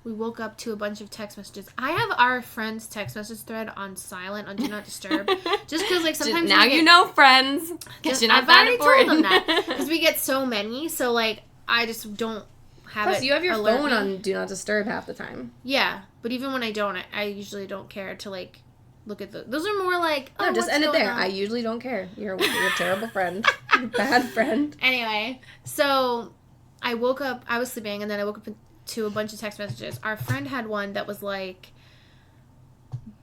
we woke up to a bunch of text messages. I have our friend's text message thread on silent, on Do Not Disturb, just because like sometimes now you know, friends. Because you're not I've that already important. told them that because we get so many. So like I just don't have Plus, it. you have your alert phone me. on Do Not Disturb half the time. Yeah, but even when I don't, I usually don't care to like look at those. Are more like No, just what's end it going there. on? I usually don't care. You're a terrible friend. You're a bad friend. Anyway, so I woke up. I was sleeping, and then I woke up to a bunch of text messages. Our friend had one that was like,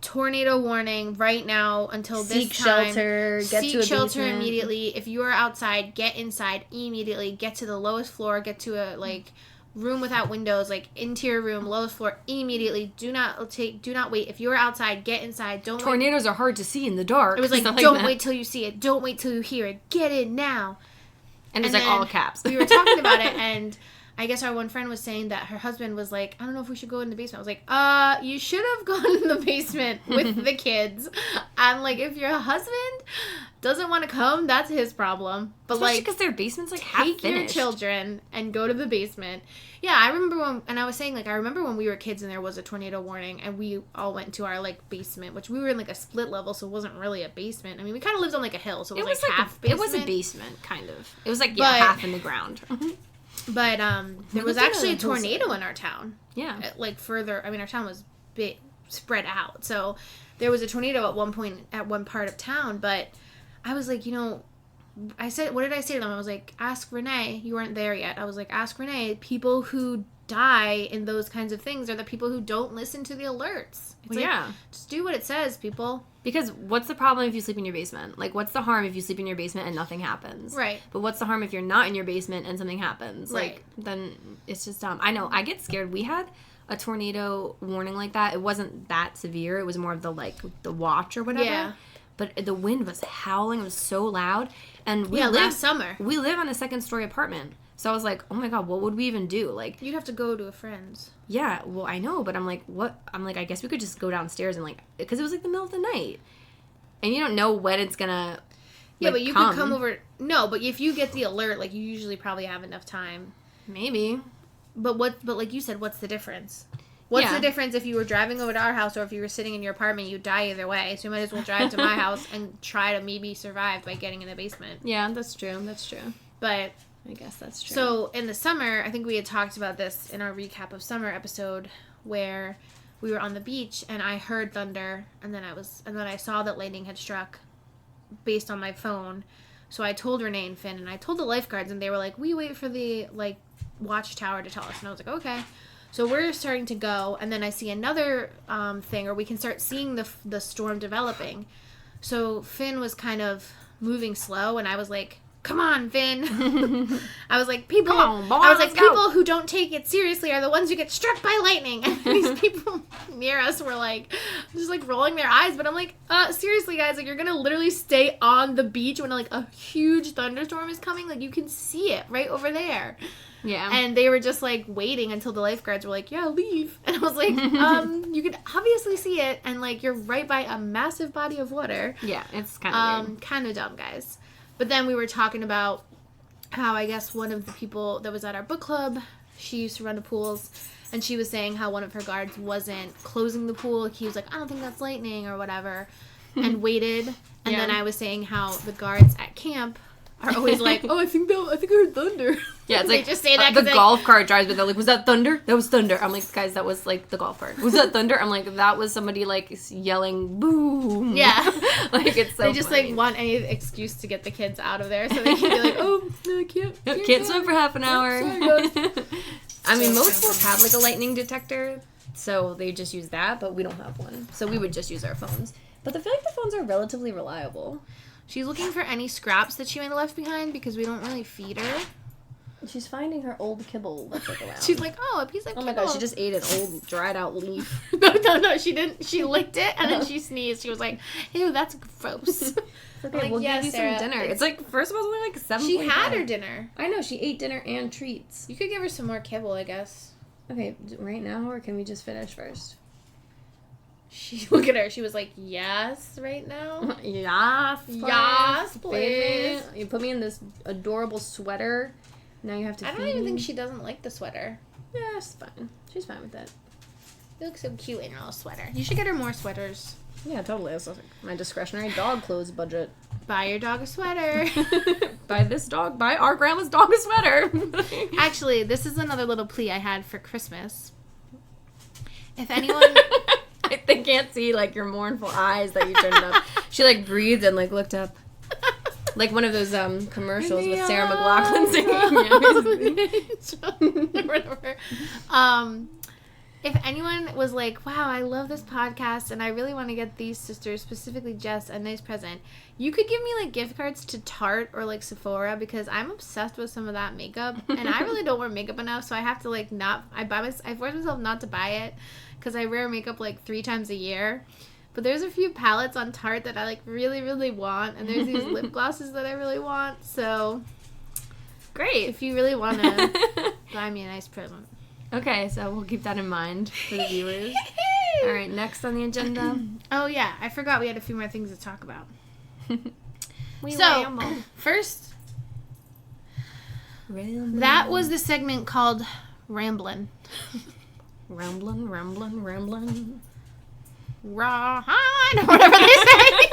tornado warning right now until this Seek time. shelter. Get Seek to a shelter basement. immediately. If you are outside, get inside immediately. Get to the lowest floor. Get to a like room without windows, like interior room, lowest floor immediately. Do not wait. If you are outside, get inside. Don't wait. Tornadoes are hard to see in the dark. It was like, Stuff don't that. wait till you see it. Don't wait till you hear it. Get in now. And it's And like all then caps. We were talking about it, and I guess our one friend was saying that her husband was like, I don't know if we should go in the basement. I was like, you should have gone in the basement with the kids. I'm like, if your husband doesn't want to come, that's his problem. But Especially like, because their basement's like half take your finished. children and go to the basement. Yeah, I remember when, and I was saying like, I remember when we were kids and there was a tornado warning and we all went to our like basement, which we were in like a split level, so it wasn't really a basement. I mean, we kind of lived on like a hill, so it was like half basement. It was a basement, kind of. It was like But- half in the ground. But there was lived on actually a a tornado hillside. in our town. Yeah. Like further, I mean, our town was big, spread out. So there was a tornado at one point at one part of town. But I was like, I said, what did I say to them? I was like, ask Renee. You weren't there yet. I was like, ask Renee. People who die in those kinds of things are the people who don't listen to the alerts. It's Well, like, yeah. just do what it says, people. Because what's the problem if you sleep in your basement? Like, what's the harm if you sleep in your basement and nothing happens? Right. But what's the harm if you're not in your basement and something happens? Right. Like, then it's just dumb. I know. I get scared. We had a tornado warning like that. It wasn't that severe. It was more of the, like, the watch or whatever. Yeah. But the wind was howling. It was so loud. And we Last summer. We live on a second-story apartment. So I was like, oh, my God, what would we even do? Like, You'd have to go to a friend's. yeah, well, I know. But I'm like, what? I'm like, I guess we could just go downstairs and, like, because it was, like, the middle of the night. And you don't know when it's gonna. Yeah, like, but you could come over. No, but if you get the alert, like, you usually probably have enough time. Maybe. But like you said, what's the difference? What's Yeah. the difference if you were driving over to our house or if you were sitting in your apartment? You'd die either way. So you might as well drive to my house and try to maybe survive by getting in the basement. Yeah, that's true. That's true. But I guess that's true. so in the summer, I think we had talked about this in our recap of summer episode where we were on the beach and I heard thunder and then I saw that lightning had struck based on my phone. So I told Renee and Finn and I told the lifeguards and they were like, we wait for the like watchtower to tell us. And I was like, okay. So we're starting to go and then I see another thing or we can start seeing the storm developing. So Finn was kind of moving slow and I was like, come on, Finn. I was like, people. Come on, boy, I was like, let's go. people who don't take it seriously are the ones who get struck by lightning. And these people near us were like, just like rolling their eyes. But I'm like, seriously, guys, like you're gonna literally stay on the beach when like a huge thunderstorm is coming. Like you can see it right over there. yeah. And they were just like waiting until the lifeguards were like, yeah, leave. And I was like, you can obviously see it, and like you're right by a massive body of water. yeah, it's kind of weird. Kind of dumb, guys. But then we were talking about how I guess one of the people that was at our book club, she used to run the pools, and she was saying how one of her guards wasn't closing the pool. He was like, I don't think that's lightning or whatever, and waited. And Yeah. then I was saying how the guards at camp are always like, oh, I think I heard thunder. Yeah, it's they like just say that the 'cause they- golf cart drives by. They're like, "Was that thunder? That was thunder." I'm like, "Guys, that was like the golf cart. Was that thunder?" I'm like, "That was somebody like yelling boom." Yeah. like it's so. They just funny. like want any excuse to get the kids out of there so they can be like, oh, no, I can't. Can't swim for half an hour. Sorry, guys. I mean, So most schools funny. have like a lightning detector, so they just use that, but we don't have one. So we would just use our phones. But I feel like the phones are relatively reliable. She's looking for any scraps that she might have left behind because we don't really feed her. She's finding her old kibble that's like around. She's like, oh, a piece of oh my kibble. god, she just ate an old dried out leaf. No, she didn't. She licked it and then she sneezed. She was like, ew, that's gross. Okay, like, we'll yeah, give you Sarah, some dinner. it's- It's like, first of all, it's only like 7. She had her dinner. I know, she ate dinner and treats. You could give her some more kibble, I guess. Okay, right now, or can we just finish first? Look at her. She was like, yes, right now. Yes, Yes, baby. please. You put me in this adorable sweater. Now you have to I don't feed even me. think she doesn't like the sweater. Yeah, it's fine. She's fine with that. You look so cute in your little sweater. You should get her more sweaters. Yeah, totally. That's like my discretionary dog clothes budget. Buy your dog a sweater. Buy our grandma's dog a sweater. Actually, this is another little plea I had for Christmas. If anyone... They can't see, like, your mournful eyes that you turned up. She, like, breathed and, like, looked up. Like one of those commercials with Sarah McLachlan singing. Whatever. If anyone was like, wow, I love this podcast and I really want to get these sisters, specifically Jess, a nice present, you could give me like gift cards to Tarte or like Sephora because I'm obsessed with some of that makeup and I really don't wear makeup enough, so I have to like I force myself not to buy it because I wear makeup like 3 times a year. But there's a few palettes on Tarte that I like really, really want, and there's these lip glosses that I really want. So Great. if you really want to buy me a nice present. Okay, so we'll keep that in mind for the viewers. All right, next on the agenda. Oh yeah, I forgot we had a few more things to talk about. We So first, that was the segment called Ramblin'. Ramblin'. Rawhide, or whatever they say.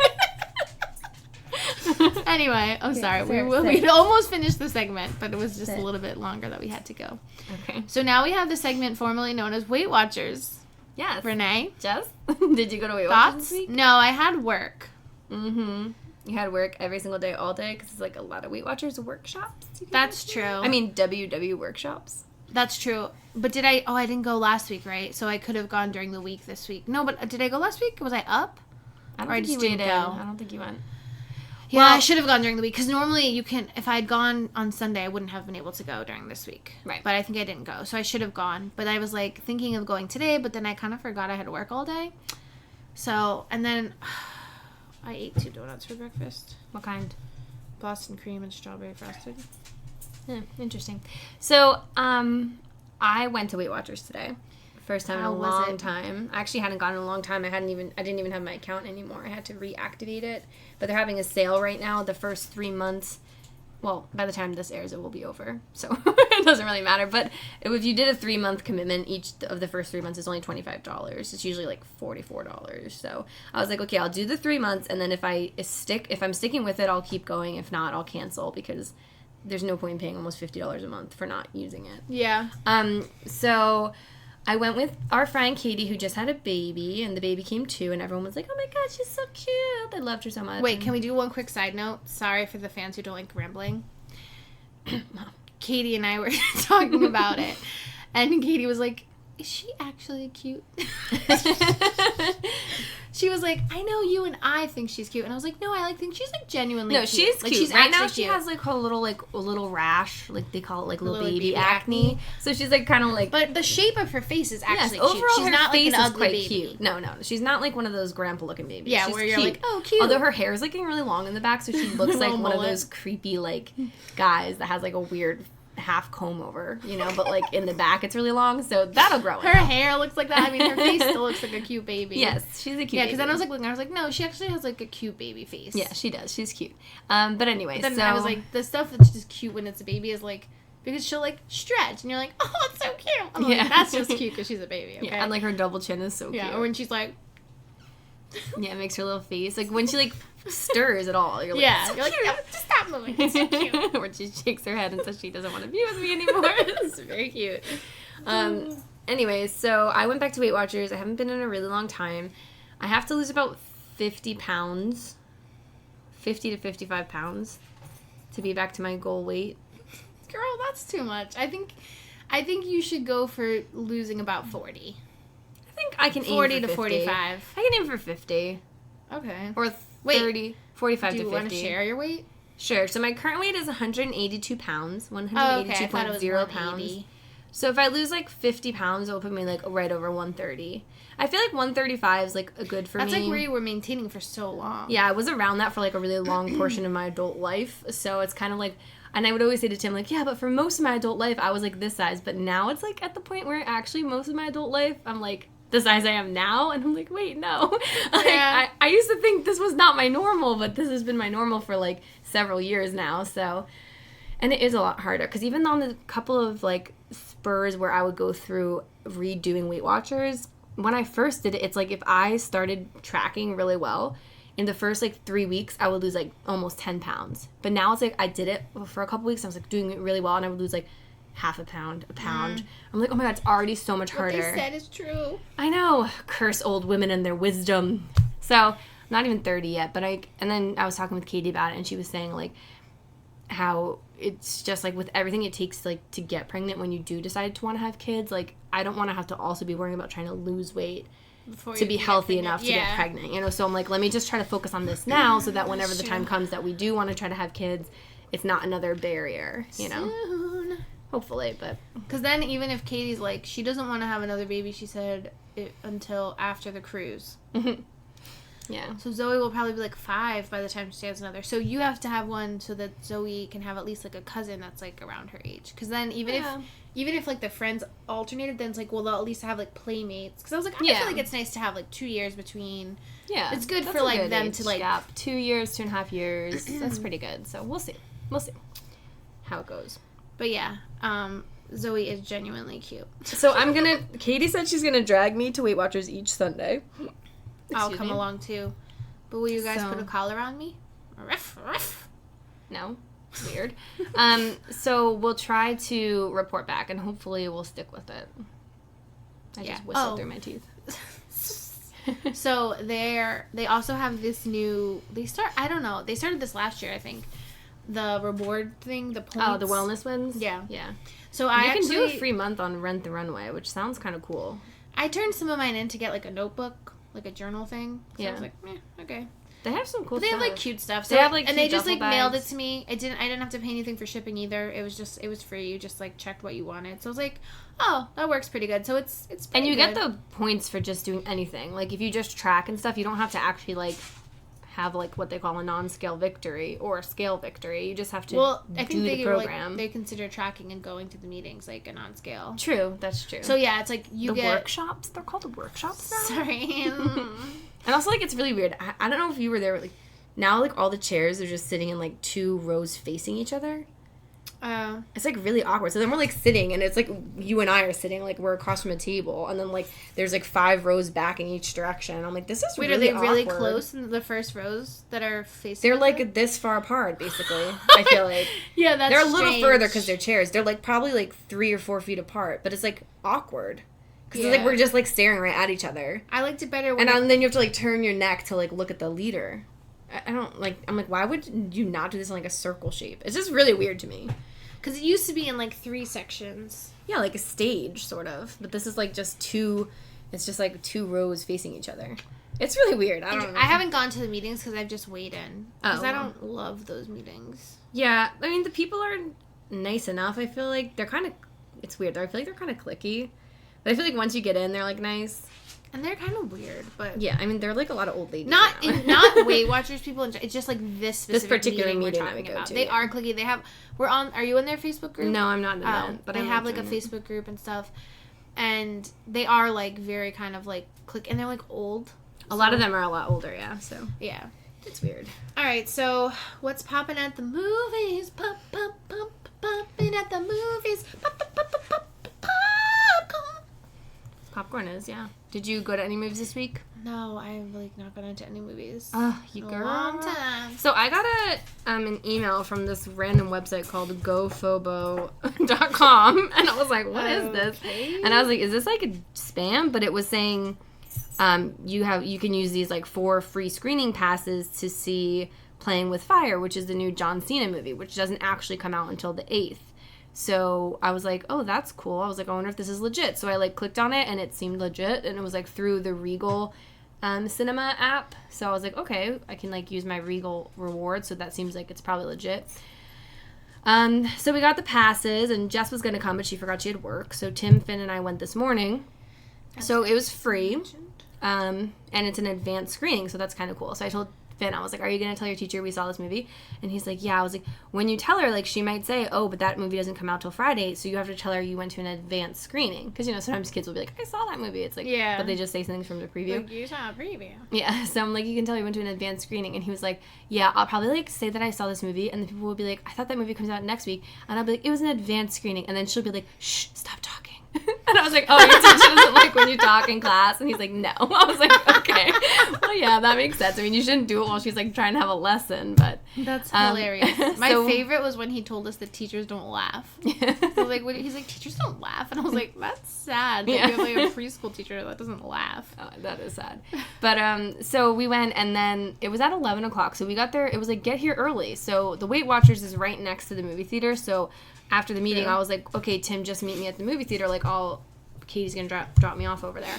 Anyway, I'm sorry. We almost finished the segment, but it was just a little bit longer that we had to go. Okay. So now we have the segment formerly known as Weight Watchers. Yes. Renee, Jess, did you go to Weight Watchers thoughts? this week? No, I had work. Mm-hmm. You had work every single day, all day, because it's like a lot of Weight Watchers workshops. That's true. I mean, WW workshops. That's true. But did I... Oh, I didn't go last week, right? So I could have gone during the week this week. No, but did I go last week? Was I up? I don't Or I think just you didn't went go. in. I don't think you went. Yeah, Well- I should have gone during the week. Because normally you can... If I had gone on Sunday, I wouldn't have been able to go during this week. Right. But I think I didn't go. So I should have gone. But I was, like, thinking of going today. But then I kind of forgot I had to work all day. So... And then... I ate 2 donuts for breakfast. What kind? Boston cream and strawberry frosted. Yeah, interesting. So, I went to Weight Watchers today. First time How in a was long it? time. I actually hadn't gone in a long time. I didn't even have my account anymore. I had to reactivate it. But they're having a sale right now. The first 3 months. Well, by the time this airs, it will be over. So it doesn't really matter. But if you did a 3-month commitment, each of the first 3 months is only $25. It's usually like $44. So I was like, okay, I'll do the 3 months, and then if I'm sticking with it, I'll keep going. If not, I'll cancel because there's no point in paying almost $50 a month for not using it. Yeah. So I went with our friend Katie, who just had a baby, and the baby came too, and everyone was like, oh my god, she's so cute. They loved her so much. Wait, can we do one quick side note? Sorry for the fans who don't like rambling. Katie and I were talking about it, and Katie was like, is she actually cute? She was like, I know you and I think she's cute. And I was like, no, I think she's like genuinely No, cute. she's like, cute. She's Right now, actually she cute. has like her little rash, like they call it like little Little baby baby acne. So she's like kind of like. But the shape of her face is actually yes, cute. overall She's her not face like an is ugly quite baby. cute. No, she's not like one of those grandpa looking babies. Yeah, she's where you're cute. like, oh, cute. Although her hair is like getting really long in the back, so she looks like Little one of mullet. those creepy like guys that has like a weird half comb over, but like in the back it's really long, so that'll grow. Her hair looks like that. I mean, her face still looks like a cute baby. Yes, she's a cute. Yeah, because then I baby. was like, no, she actually has like a cute baby face. Yeah, she does. She's cute. But anyway, Then so I was like, the stuff that's just cute when it's a baby is like, because she'll like stretch and you're like, oh, it's so cute. I'm like, Yeah. that's just cute because she's a baby. Okay? yeah, and like her double chin is so yeah, cute. or when she's like, Yeah, it makes her little face like when she like stirs at all. You're like, yeah, so you're like, cute. no, just stop moving. It's so cute. Where she shakes her head and says she doesn't want to be with me anymore. It's very cute. Anyways, so I went back to Weight Watchers. I haven't been in a really long time. I have to lose about 50 pounds, 50 to 55 pounds to be back to my goal weight. Girl, that's too much. I think you should go for losing about 40. I think I can 40 aim to for 50. 45. I can aim for 50 Okay. or Wait, 30, 45 Do to you 50. want to share your weight? Sure. So my current weight is 182 pounds, Oh, okay. I thought it was 182.0 pounds. 180. So if I lose like 50 pounds, it'll put me like right over 130. I feel like 135 is like a good for That's me. like where you were maintaining for so long. Yeah, I was around that for like a really long portion of my adult life. So it's kind of like, and I would always say to Tim, like, yeah, but for most of my adult life, I was like this size. But now it's like at the point where actually most of my adult life, I'm like the size I am now. And I'm like, wait, no. Yeah. I used to think this was not my normal, but this has been my normal for like several years now. So, and it is a lot harder because even on the couple of like spurs where I would go through redoing Weight Watchers, when I first did it, it's like if I started tracking really well, in the first like 3 weeks, I would lose like almost 10 pounds. But now it's like I did it for a couple weeks. I was like doing it really well, and I would lose like half a pound. I'm like, oh my God, it's already so much harder. What they said is true. I know. Curse old women and their wisdom. So I'm not even 30 yet, but and then I was talking with Katie about it, and she was saying like how it's just like with everything it takes like to get pregnant when you do decide to want to have kids. Like I don't want to have to also be worrying about trying to lose weight to be healthy enough to get pregnant, you know. So I'm like, let me just try to focus on this now, so that whenever the time comes that we do want to try to have kids, it's not another barrier, you know. Soon. Hopefully, but Because then even if Katie's like, she doesn't want to have another baby, she said, until after the cruise. yeah. So Zoe will probably be like 5 by the time she has another. So you have to have one so that Zoe can have at least like a cousin that's like around her age. Because then even if like the friends alternated, then it's like, well, they'll at least have like playmates. Because I was like, I feel like it's nice to have like 2 years between. Yeah. It's good that's for a like good them age to like. gap. 2 years, 2.5 years. That's pretty good. So we'll see how it goes. But yeah, Zoe is genuinely cute. So Katie said she's gonna drag me to Weight Watchers each Sunday. I'll come along too. But will you guys So- put a collar on me? Ruff, ruff. No. Weird. So we'll try to report back, and hopefully we'll stick with it. I just whistled through my teeth. So they also have this new. They started this last year, I think. The reward thing, the points. Oh, the wellness ones? Yeah. Yeah. So You can do a free month on Rent the Runway, which sounds kind of cool. I turned some of mine in to get like a notebook, like a journal thing. So I Yeah. was like, okay. They have some cool But they stuff. have like cute stuff. So They have, like, and they cute just like duffel mailed it bags. to me. I didn't have to pay anything for shipping either. It was free. You just like checked what you wanted. So I was like, oh, that works pretty good. So it's pretty And you good. get the points for just doing anything. Like, if you just track and stuff, you don't have to actually, like, have, like, what they call a non-scale victory or a scale victory. You just have to I do think the program. they consider tracking and going to the meetings like a non-scale. True, that's true. So yeah, it's like you the get workshops, they're called the workshops now? Sorry. And also, like, it's really weird. I don't know if you were there, but, like, now, like, all the chairs are just sitting in, like, 2 rows facing each other. It's, like, really awkward. So then we're, like, sitting, and it's, like, you and I are sitting, like, we're across from a table, and then, like, there's, like, 5 rows back in each direction. And I'm like, this is Wait, really are they really awkward. close in the first rows that are facing? They're, each other? like, this far apart, basically, I feel like. Yeah, that's They're a little strange. further because they're chairs. They're, like, probably, like, 3 or 4 feet apart, but it's, like, awkward. Because it's like we're just, like, staring right at each other. I liked it better when And then you have to, like, turn your neck to, like, look at the leader. I don't, like, I'm like, why would you not do this in, like, a circle shape? It's just really weird to me. because it used to be in like 3 sections. Yeah, like a stage, sort of. But this is, like, just 2, it's just, like, 2 rows facing each other. It's really weird. I don't know. I haven't gone to the meetings because I've just weighed in. Because Oh, I well. don't love those meetings. Yeah, I mean, the people are nice enough. I feel like they're kind of, it's weird. I feel like they're kind of cliquey. But I feel like once you get in, they're, like, nice. And they're kind of weird, but... Yeah, I mean, they're, like, a lot of old ladies Not now. not Weight Watchers people. It's just like this specific particular meeting meeting we're that we talking go about. to, they yeah. are clicky. They have... Are you in their Facebook group? No, I'm not in that. But they I have might like a join it. Facebook group and stuff. And they are like very kind of like click. And they're like old. A lot of them are a lot older, yeah, so Yeah. it's weird. All right, so what's popping at the movies? Pop, pop, pop, popping at the movies. Pop, pop, pop, pop, pop, popcorn. Popcorn is, yeah. Did you go to any movies this week? No, I've like not gone into any movies. You in girl. a long time. So I got an email from this random website called gophobo.com, and I was like, what is this? Okay. And I was like, is this like a spam? But it was saying you can use these like 4 free screening passes to see Playing with Fire, which is the new John Cena movie, which doesn't actually come out until the 8th. So I was like, oh, that's cool. I was like, I wonder if this is legit. So I like clicked on it and it seemed legit, and it was like through the Regal cinema app. So I was like, okay, I can like use my Regal reward. So that seems like it's probably legit. So we got the passes, and Jess was going to come, but she forgot she had work. So Tim, Finn, and I went this morning. So it was free. And it's an advanced screening, so that's kind of cool. So I told Finn, I was like, are you going to tell your teacher we saw this movie? And he's like, yeah. I was like, when you tell her, like, she might say, oh, but that movie doesn't come out till Friday, so you have to tell her you went to an advanced screening. Because, you know, sometimes kids will be like, I saw that movie. It's like, Yeah. but they just say things from the preview. Like, you saw a preview. Yeah, so I'm like, you can tell you went to an advanced screening. And he was like, yeah, I'll probably, like, say that I saw this movie, and the people will be like, I thought that movie comes out next week. And I'll be like, it was an advanced screening. And then she'll be like, shh, stop talking. And I was like, oh, your teacher doesn't like when you talk in class? And he's like, no. I was like, okay. Well, yeah, that makes sense. I mean, you shouldn't do it while she's, like, trying to have a lesson, but... That's hilarious. My so- favorite was when he told us that teachers don't laugh. So, like, he's like, teachers don't laugh. And I was like, that's sad that Yeah. you have, like, a preschool teacher that doesn't laugh. Oh, that is sad. But, so we went, and then it was at 11 o'clock, so we got there, it was like, get here early. So the Weight Watchers is right next to the movie theater, so after the meeting, True. I was like, okay, Tim, just meet me at the movie theater, like, Katie's gonna drop me off over there.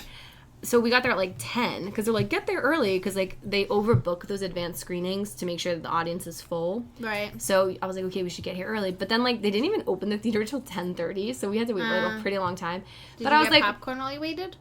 So we got there at, like, 10, because they're like, get there early, because, like, they overbook those advanced screenings to make sure that the audience is full. Right. So I was like, okay, we should get here early. But then, like, they didn't even open the theater till 10:30, so we had to wait like, a pretty long time. Did but you I was get like, popcorn while you waited?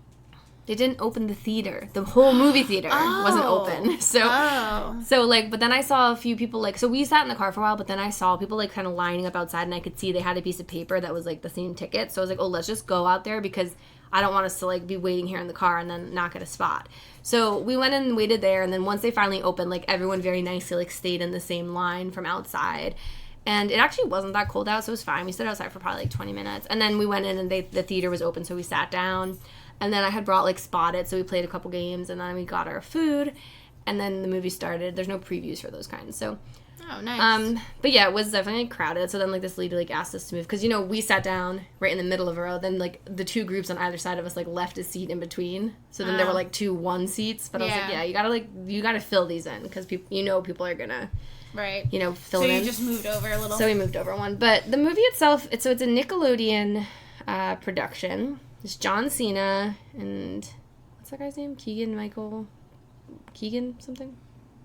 they didn't open the theater. The whole movie theater wasn't open. So, Oh. like, but then I saw a few people, like, so we sat in the car for a while, but then I saw people, like, kind of lining up outside, and I could see they had a piece of paper that was, like, the same ticket. So I was like, oh, let's just go out there, because I don't want us to, like, be waiting here in the car and then not get a spot. So we went in and waited there, and then once they finally opened, like, everyone very nicely, like, stayed in the same line from outside. And it actually wasn't that cold out, so it was fine. We stood outside for probably, like, 20 minutes. And then we went in, and the theater was open, so we sat down. And then I had brought, like, Spot It, so we played a couple games, and then we got our food, and then the movie started. There's no previews for those kinds, so... Oh, nice. But yeah, it was definitely crowded. So then, like, this lady, like, asked us to move. Because, you know, we sat down right in the middle of a row. Then, like, the two groups on either side of us, like, left a seat in between. So then there were, like, 2 1 seats. But I was like, Yeah. yeah, you gotta fill these in. Because, people are gonna, Right. you know, fill So it in. you just moved over a little. So we moved over one. But the movie itself, it's a Nickelodeon production. It's John Cena and... What's that guy's name? Keegan something?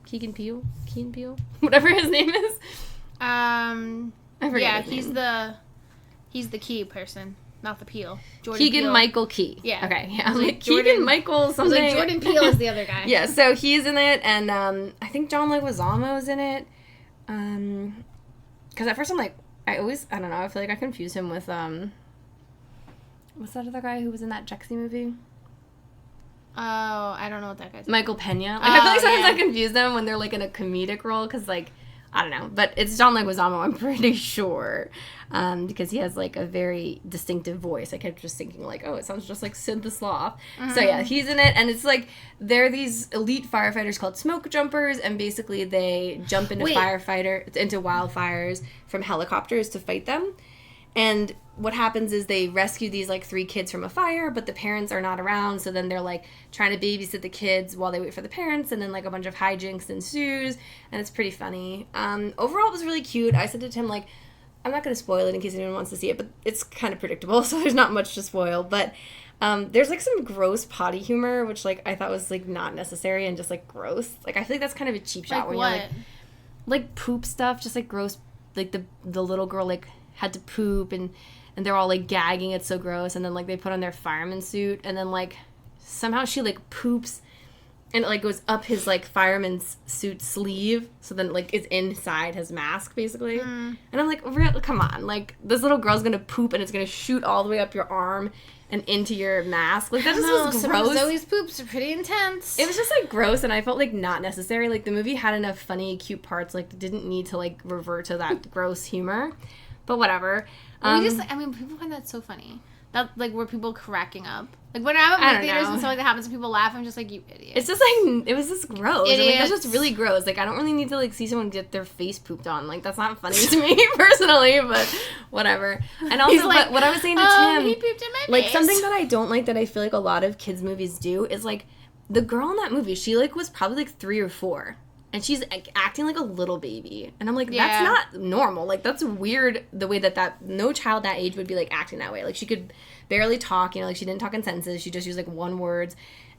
Keegan Peele? Whatever his name is. I forget yeah, his name. he's the Key person, not the Peel. Jordan Keegan Peele. Michael Key. Yeah. Okay. Yeah. I I'm was like, like, Keegan Jordan- Michael I was something. like, Jordan Peele is the other guy. Yeah. So he's in it, and I think John Leguizamo's in it. Because at first I'm like, I don't know. I feel like I confuse him with what's that other guy who was in that Jexy movie? Oh, I don't know what that guy's. Michael Pena. Like, I feel like sometimes yeah. I confuse them when they're like in a comedic role, because like, I don't know, but it's John Leguizamo, I'm pretty sure, because he has like a very distinctive voice. I kept just thinking like, oh, it sounds just like Sid the Sloth. So yeah, he's in it, and it's like they're these elite firefighters called smoke jumpers, and basically they jump into wildfires from helicopters to fight them. And what happens is they rescue these, like, 3 kids from a fire, but the parents are not around, so then they're, like, trying to babysit the kids while they wait for the parents, and then, like, a bunch of hijinks ensues, and it's pretty funny. Overall, it was really cute. I said to Tim, like, I'm not going to spoil it in case anyone wants to see it, but it's kind of predictable, so there's not much to spoil, but there's, like, some gross potty humor, which, like, I thought was, like, not necessary and just, like, gross. Like, I feel like that's kind of a cheap shot. Like when what? you're, like, poop stuff, just, like, gross, like, the little girl, like, had to poop, and they're all, like, gagging, it's so gross, and then, like, they put on their fireman suit, and then, like, somehow she, like, poops, and it, like, goes up his, like, fireman's suit sleeve, so then, like, it's inside his mask, basically, and I'm like, come on, like, this little girl's gonna poop, and it's gonna shoot all the way up your arm and into your mask, like, that just was Some gross. of Zoe's poops are pretty intense. It was just, like, gross, and I felt, like, not necessary. Like, the movie had enough funny, cute parts, like, didn't need to, like, revert to that gross humor. But whatever. People find that so funny. That, like, were people cracking up? Like, when I'm I at don't movie theaters know. and stuff like that happens and people laugh, I'm just like, you idiot. It's just, like, it was just gross. And, like, that's Idiots. just really gross. Like, I don't really need to, like, see someone get their face pooped on. Like, that's not funny to me, personally, but whatever. And also, He's like, but what I was saying to Tim... he pooped in my Like, face. something that I don't like that I feel like a lot of kids' movies do is, like, the girl in that movie, she, like, was probably, like, 3 or 4. And she's like, acting like a little baby. And I'm like, that's not normal. Like, that's weird the way that no child that age would be, like, acting that way. Like, she could barely talk, you know, like, she didn't talk in sentences. She just used, like, 1 words.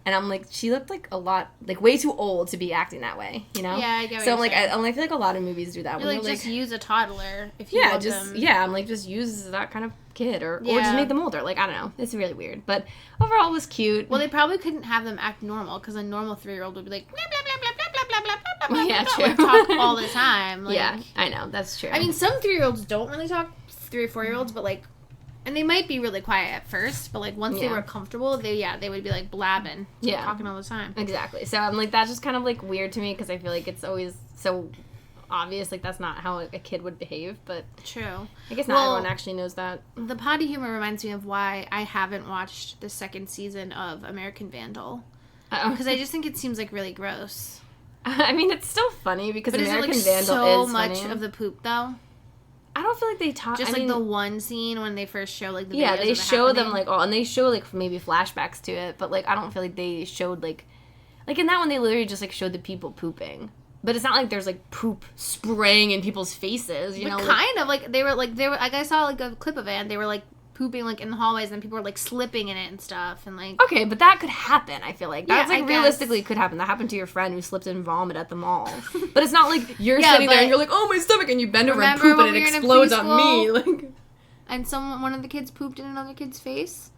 And I'm like, she looked like a lot, like way too old to be acting that way, you know? Yeah, I get what So you're I'm like, saying. I feel like a lot of movies do that. You when like they're just use a toddler if you yeah, want just them. yeah. I'm like, just use that kind of kid, or just Yeah. make them older. Like, I don't know. It's really weird, but overall, it was cute. Well, they probably couldn't have them act normal because a normal 3-year-old would be like blah blah blah blah blah blah blah blah blah blah. Yeah, blah, true. like, talk all the time. Like, yeah, I know that's true. I mean, some 3-year-olds don't really talk. 3 or 4-year-olds, but like, and they might be really quiet at first, but like once they Yeah. were comfortable, they would be like blabbing, Yeah. talking all the time. exactly. So I'm like, that's just kind of like weird to me because I feel like it's always so obvious. Like that's not how a kid would behave. But True. I guess not Well, everyone actually knows that. The potty humor reminds me of why I haven't watched the second season of American Vandal because I just think it seems like really gross. I mean, it's still funny because But American is it like Vandal so is much funny. of the poop though? I don't feel like they talk. Just I like mean, the one scene when they first show like the yeah, videos they of it show them happening. like all, and they show like maybe flashbacks to it, but like I don't feel like they showed like in that one they literally just like showed the people pooping, but it's not like there's like poop spraying in people's faces, you But know? like, kind of like they were like I saw like a clip of it and they were like pooping like in the hallways and people were like slipping in it and stuff and like okay, but that could happen. I feel like that's Yeah, like I guess. realistically could happen. That happened to your friend who slipped in vomit at the mall, but it's not like you're Yeah, sitting there but- and you're like, oh my stomach, and you bend over and Remember poop when and it we were in explodes on me. preschool? Like, and one of the kids pooped in another kid's face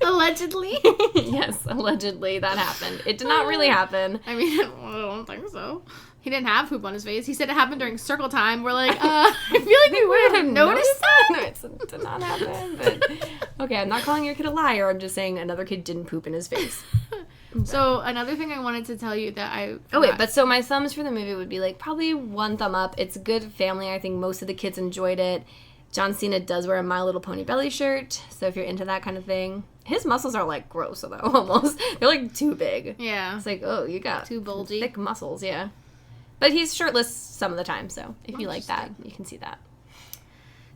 allegedly. yes, allegedly that happened. It did not really happen. I mean, I don't think so. He didn't have poop on his face. He said it happened during circle time. We're like, I feel like we would have noticed that. No, it did not happen. But okay, I'm not calling your kid a liar. I'm just saying another kid didn't poop in his face. So another thing I wanted to tell you that I Oh wait, forgot. but so my thumbs for the movie would be like probably 1 thumb up. It's a good family. I think most of the kids enjoyed it. John Cena does wear a My Little Pony belly shirt, so if you're into that kind of thing, his muscles are like gross though, almost. They're like too big. yeah. It's like, oh, you got Too bulgy. thick muscles, yeah. But he's shirtless some of the time, so if you like that, you can see that.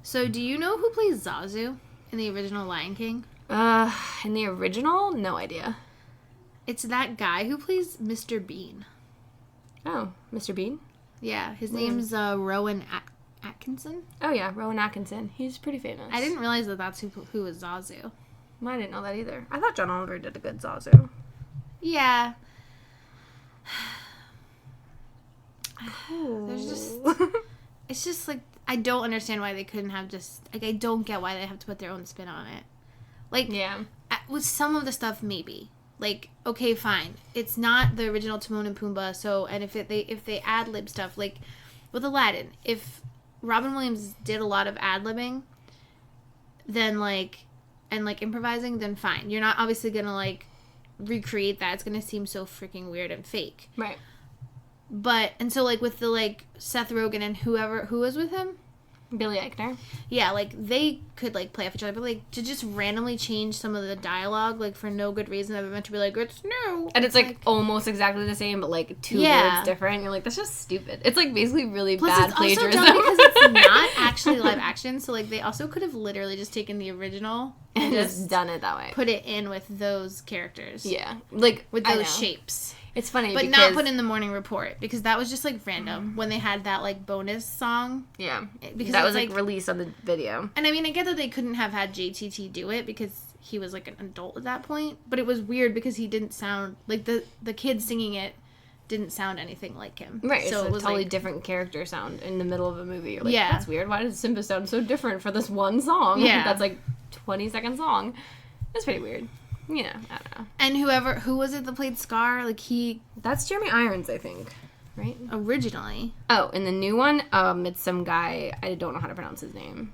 So do you know who plays Zazu in the original Lion King? In the original, no idea. It's that guy who plays Mr. Bean. Oh, Mr. Bean? Yeah, his name's Rowan Atkinson. Oh yeah, Rowan Atkinson. He's pretty famous. I didn't realize that that's who was Zazu. Well, I didn't know that either. I thought John Oliver did a good Zazu. Yeah. There's just it's just like I don't understand why they couldn't have just like I don't get why they have to put their own spin on it. Like yeah. with some of the stuff maybe. Like okay, fine. It's not the original Timon and Pumbaa, so and if they ad lib stuff like with Aladdin, if Robin Williams did a lot of ad libbing, then like and like improvising, then fine. You're not obviously gonna like recreate that. It's gonna seem so freaking weird and fake. Right. But and so like with the like Seth Rogen and who was with him, Billy Eichner. yeah, like they could like play off each other, but like to just randomly change some of the dialogue like for no good reason, I've meant to be like it's new, And it's like almost exactly the same, but like 2 Yeah. words different. You're like, that's just stupid. It's like basically really plus bad it's also plagiarism. dumb because it's not actually live action, so like they also could have literally just taken the original and and just just done it that way. put it in with those characters, Yeah. Like with I those know. shapes. It's funny But because not put in the morning report because that was just like random when they had that like bonus song. yeah. Because That it's, was like released on the video. and I mean I get that they couldn't have had JTT do it because he was like an adult at that point, but it was weird because he didn't sound like the kid singing it didn't sound anything like him. Right, So it's it a was totally like, different character sound in the middle of a movie. You're like, Yeah. that's weird. Why does Simba sound so different for this one song? Yeah. That's like 20-second song. It's pretty weird. You know, I don't know. and who was it that played Scar? Like he That's Jeremy Irons, I think. Right? originally, Oh, in the new one, it's some guy, I don't know how to pronounce his name.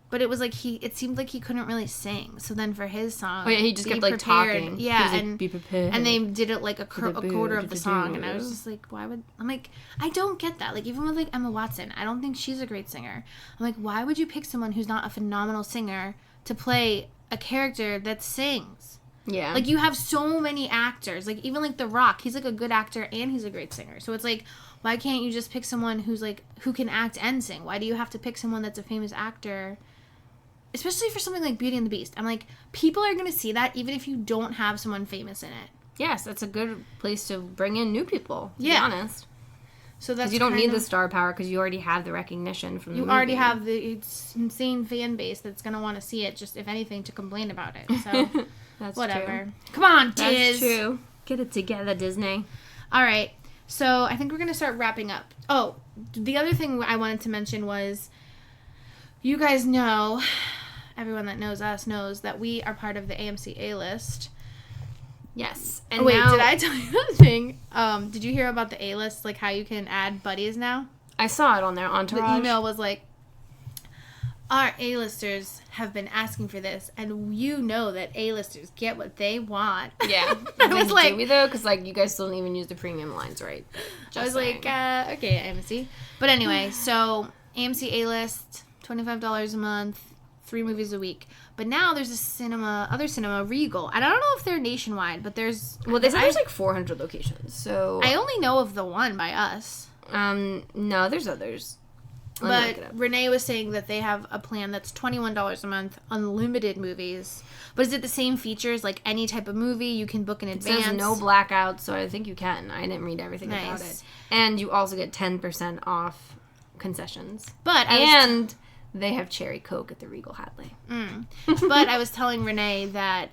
but it was like it seemed like he couldn't really sing. So then for his song, Oh yeah, he just Be kept like Prepared, talking. yeah, He was like, and be prepared. and they did it like a quarter of the song, and I was do-do-do. just like, why would I'm like, I don't get that. Like even with like Emma Watson, I don't think she's a great singer. I'm like, why would you pick someone who's not a phenomenal singer to play a character that sings? Yeah. Like you have so many actors, like even like The Rock, he's like a good actor and he's a great singer. So it's like, why can't you just pick someone who's like who can act and sing? Why do you have to pick someone that's a famous actor? Especially for something like Beauty and the Beast. I'm like, people are gonna see that even if you don't have someone famous in it. yes, that's a good place to bring in new people, to Yeah. be honest. So that's Because you don't need kind the of- star power because you already have the recognition from the You movie. already have the insane fan base that's gonna want to see it. Just if anything, to complain about it. So That's Whatever. true. Come on, That's Diz. true. Get it together, Disney. All right. So I think we're going to start wrapping up. Oh, the other thing I wanted to mention was you guys know, everyone that knows us knows that we are part of the AMC A-list. Yes. And wait, did I tell you that thing? Did you hear about the A-list, like how you can add buddies now? I saw it on there, Entourage. The email was like, our A-listers have been asking for this, and you know that A-listers get what they want. Yeah. I was like, do we though? Because like you guys still don't even use the premium lines, right? I was like, okay, AMC. But anyway, so AMC A-list, $25 a month, 3 movies a week. But now there's other cinema, Regal. And I don't know if they're nationwide, but there's... Well, they said there's like 400 locations, so... I only know of the one by us. No, there's others. Let me look it But up. Renee was saying that they have a plan that's $21 a month, unlimited movies. But is it the same features, like any type of movie you can book in It advance? says no blackouts, so I think you can. I didn't read everything about Nice. it. And you also get 10% off concessions. But They have cherry Coke at the Regal Hadley. But I was telling Renee that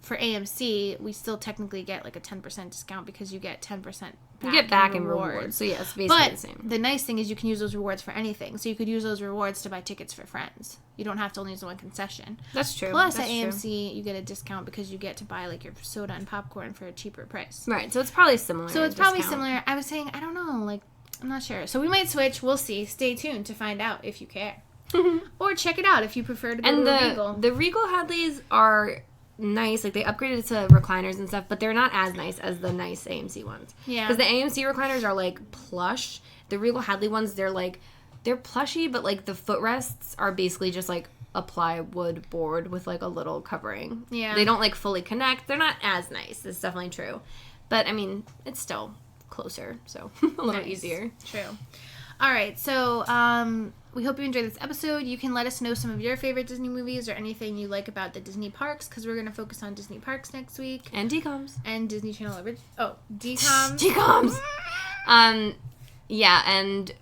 for AMC, we still technically get like a 10% discount because you get 10% back. You get back in rewards. So, yeah, it's basically But the same. the nice thing is you can use those rewards for anything. So you could use those rewards to buy tickets for friends. You don't have to only use the one concession. That's true. Plus, That's at true. AMC, you get a discount because you get to buy like your soda and popcorn for a cheaper price. Right, so it's probably similar. So it's probably discount. similar. I was saying, I don't know, like, I'm not sure. So we might switch. We'll see. Stay tuned to find out if you care. Or check it out if you prefer to go And to a Regal. the Regal Hadleys are nice. Like, they upgraded to recliners and stuff, but they're not as nice as the nice AMC ones. Yeah. Because the AMC recliners are, like, plush. The Regal Hadley ones, they're plushy, but, like, the footrests are basically just, like, a plywood board with, like, a little covering. Yeah. They don't, like, fully connect. They're not as nice. That's definitely true. But, I mean, it's still closer, so a little Nice. easier. True. All right, so we hope you enjoyed this episode. You can let us know some of your favorite Disney movies or anything you like about the Disney parks, because we're going to focus on Disney parks next week. And DComs. And Disney Channel DComs. DComs! Yeah, and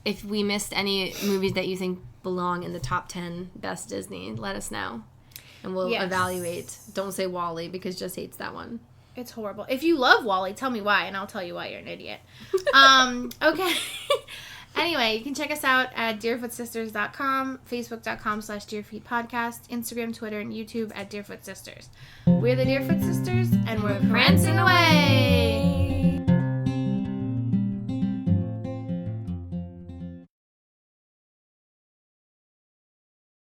if we missed any movies that you think belong in the top 10 best Disney, let us know. And we'll evaluate. Don't say Wall-E, because Jess hates that one. It's horrible. If you love Wall-E, tell me why, and I'll tell you why you're an idiot. Okay. Anyway, you can check us out at dearfootsisters.com, facebook.com/dearfeetpodcast, Instagram, Twitter, and YouTube at Dearfoot Sisters. We're the Dearfoot Sisters, and we're prancing away.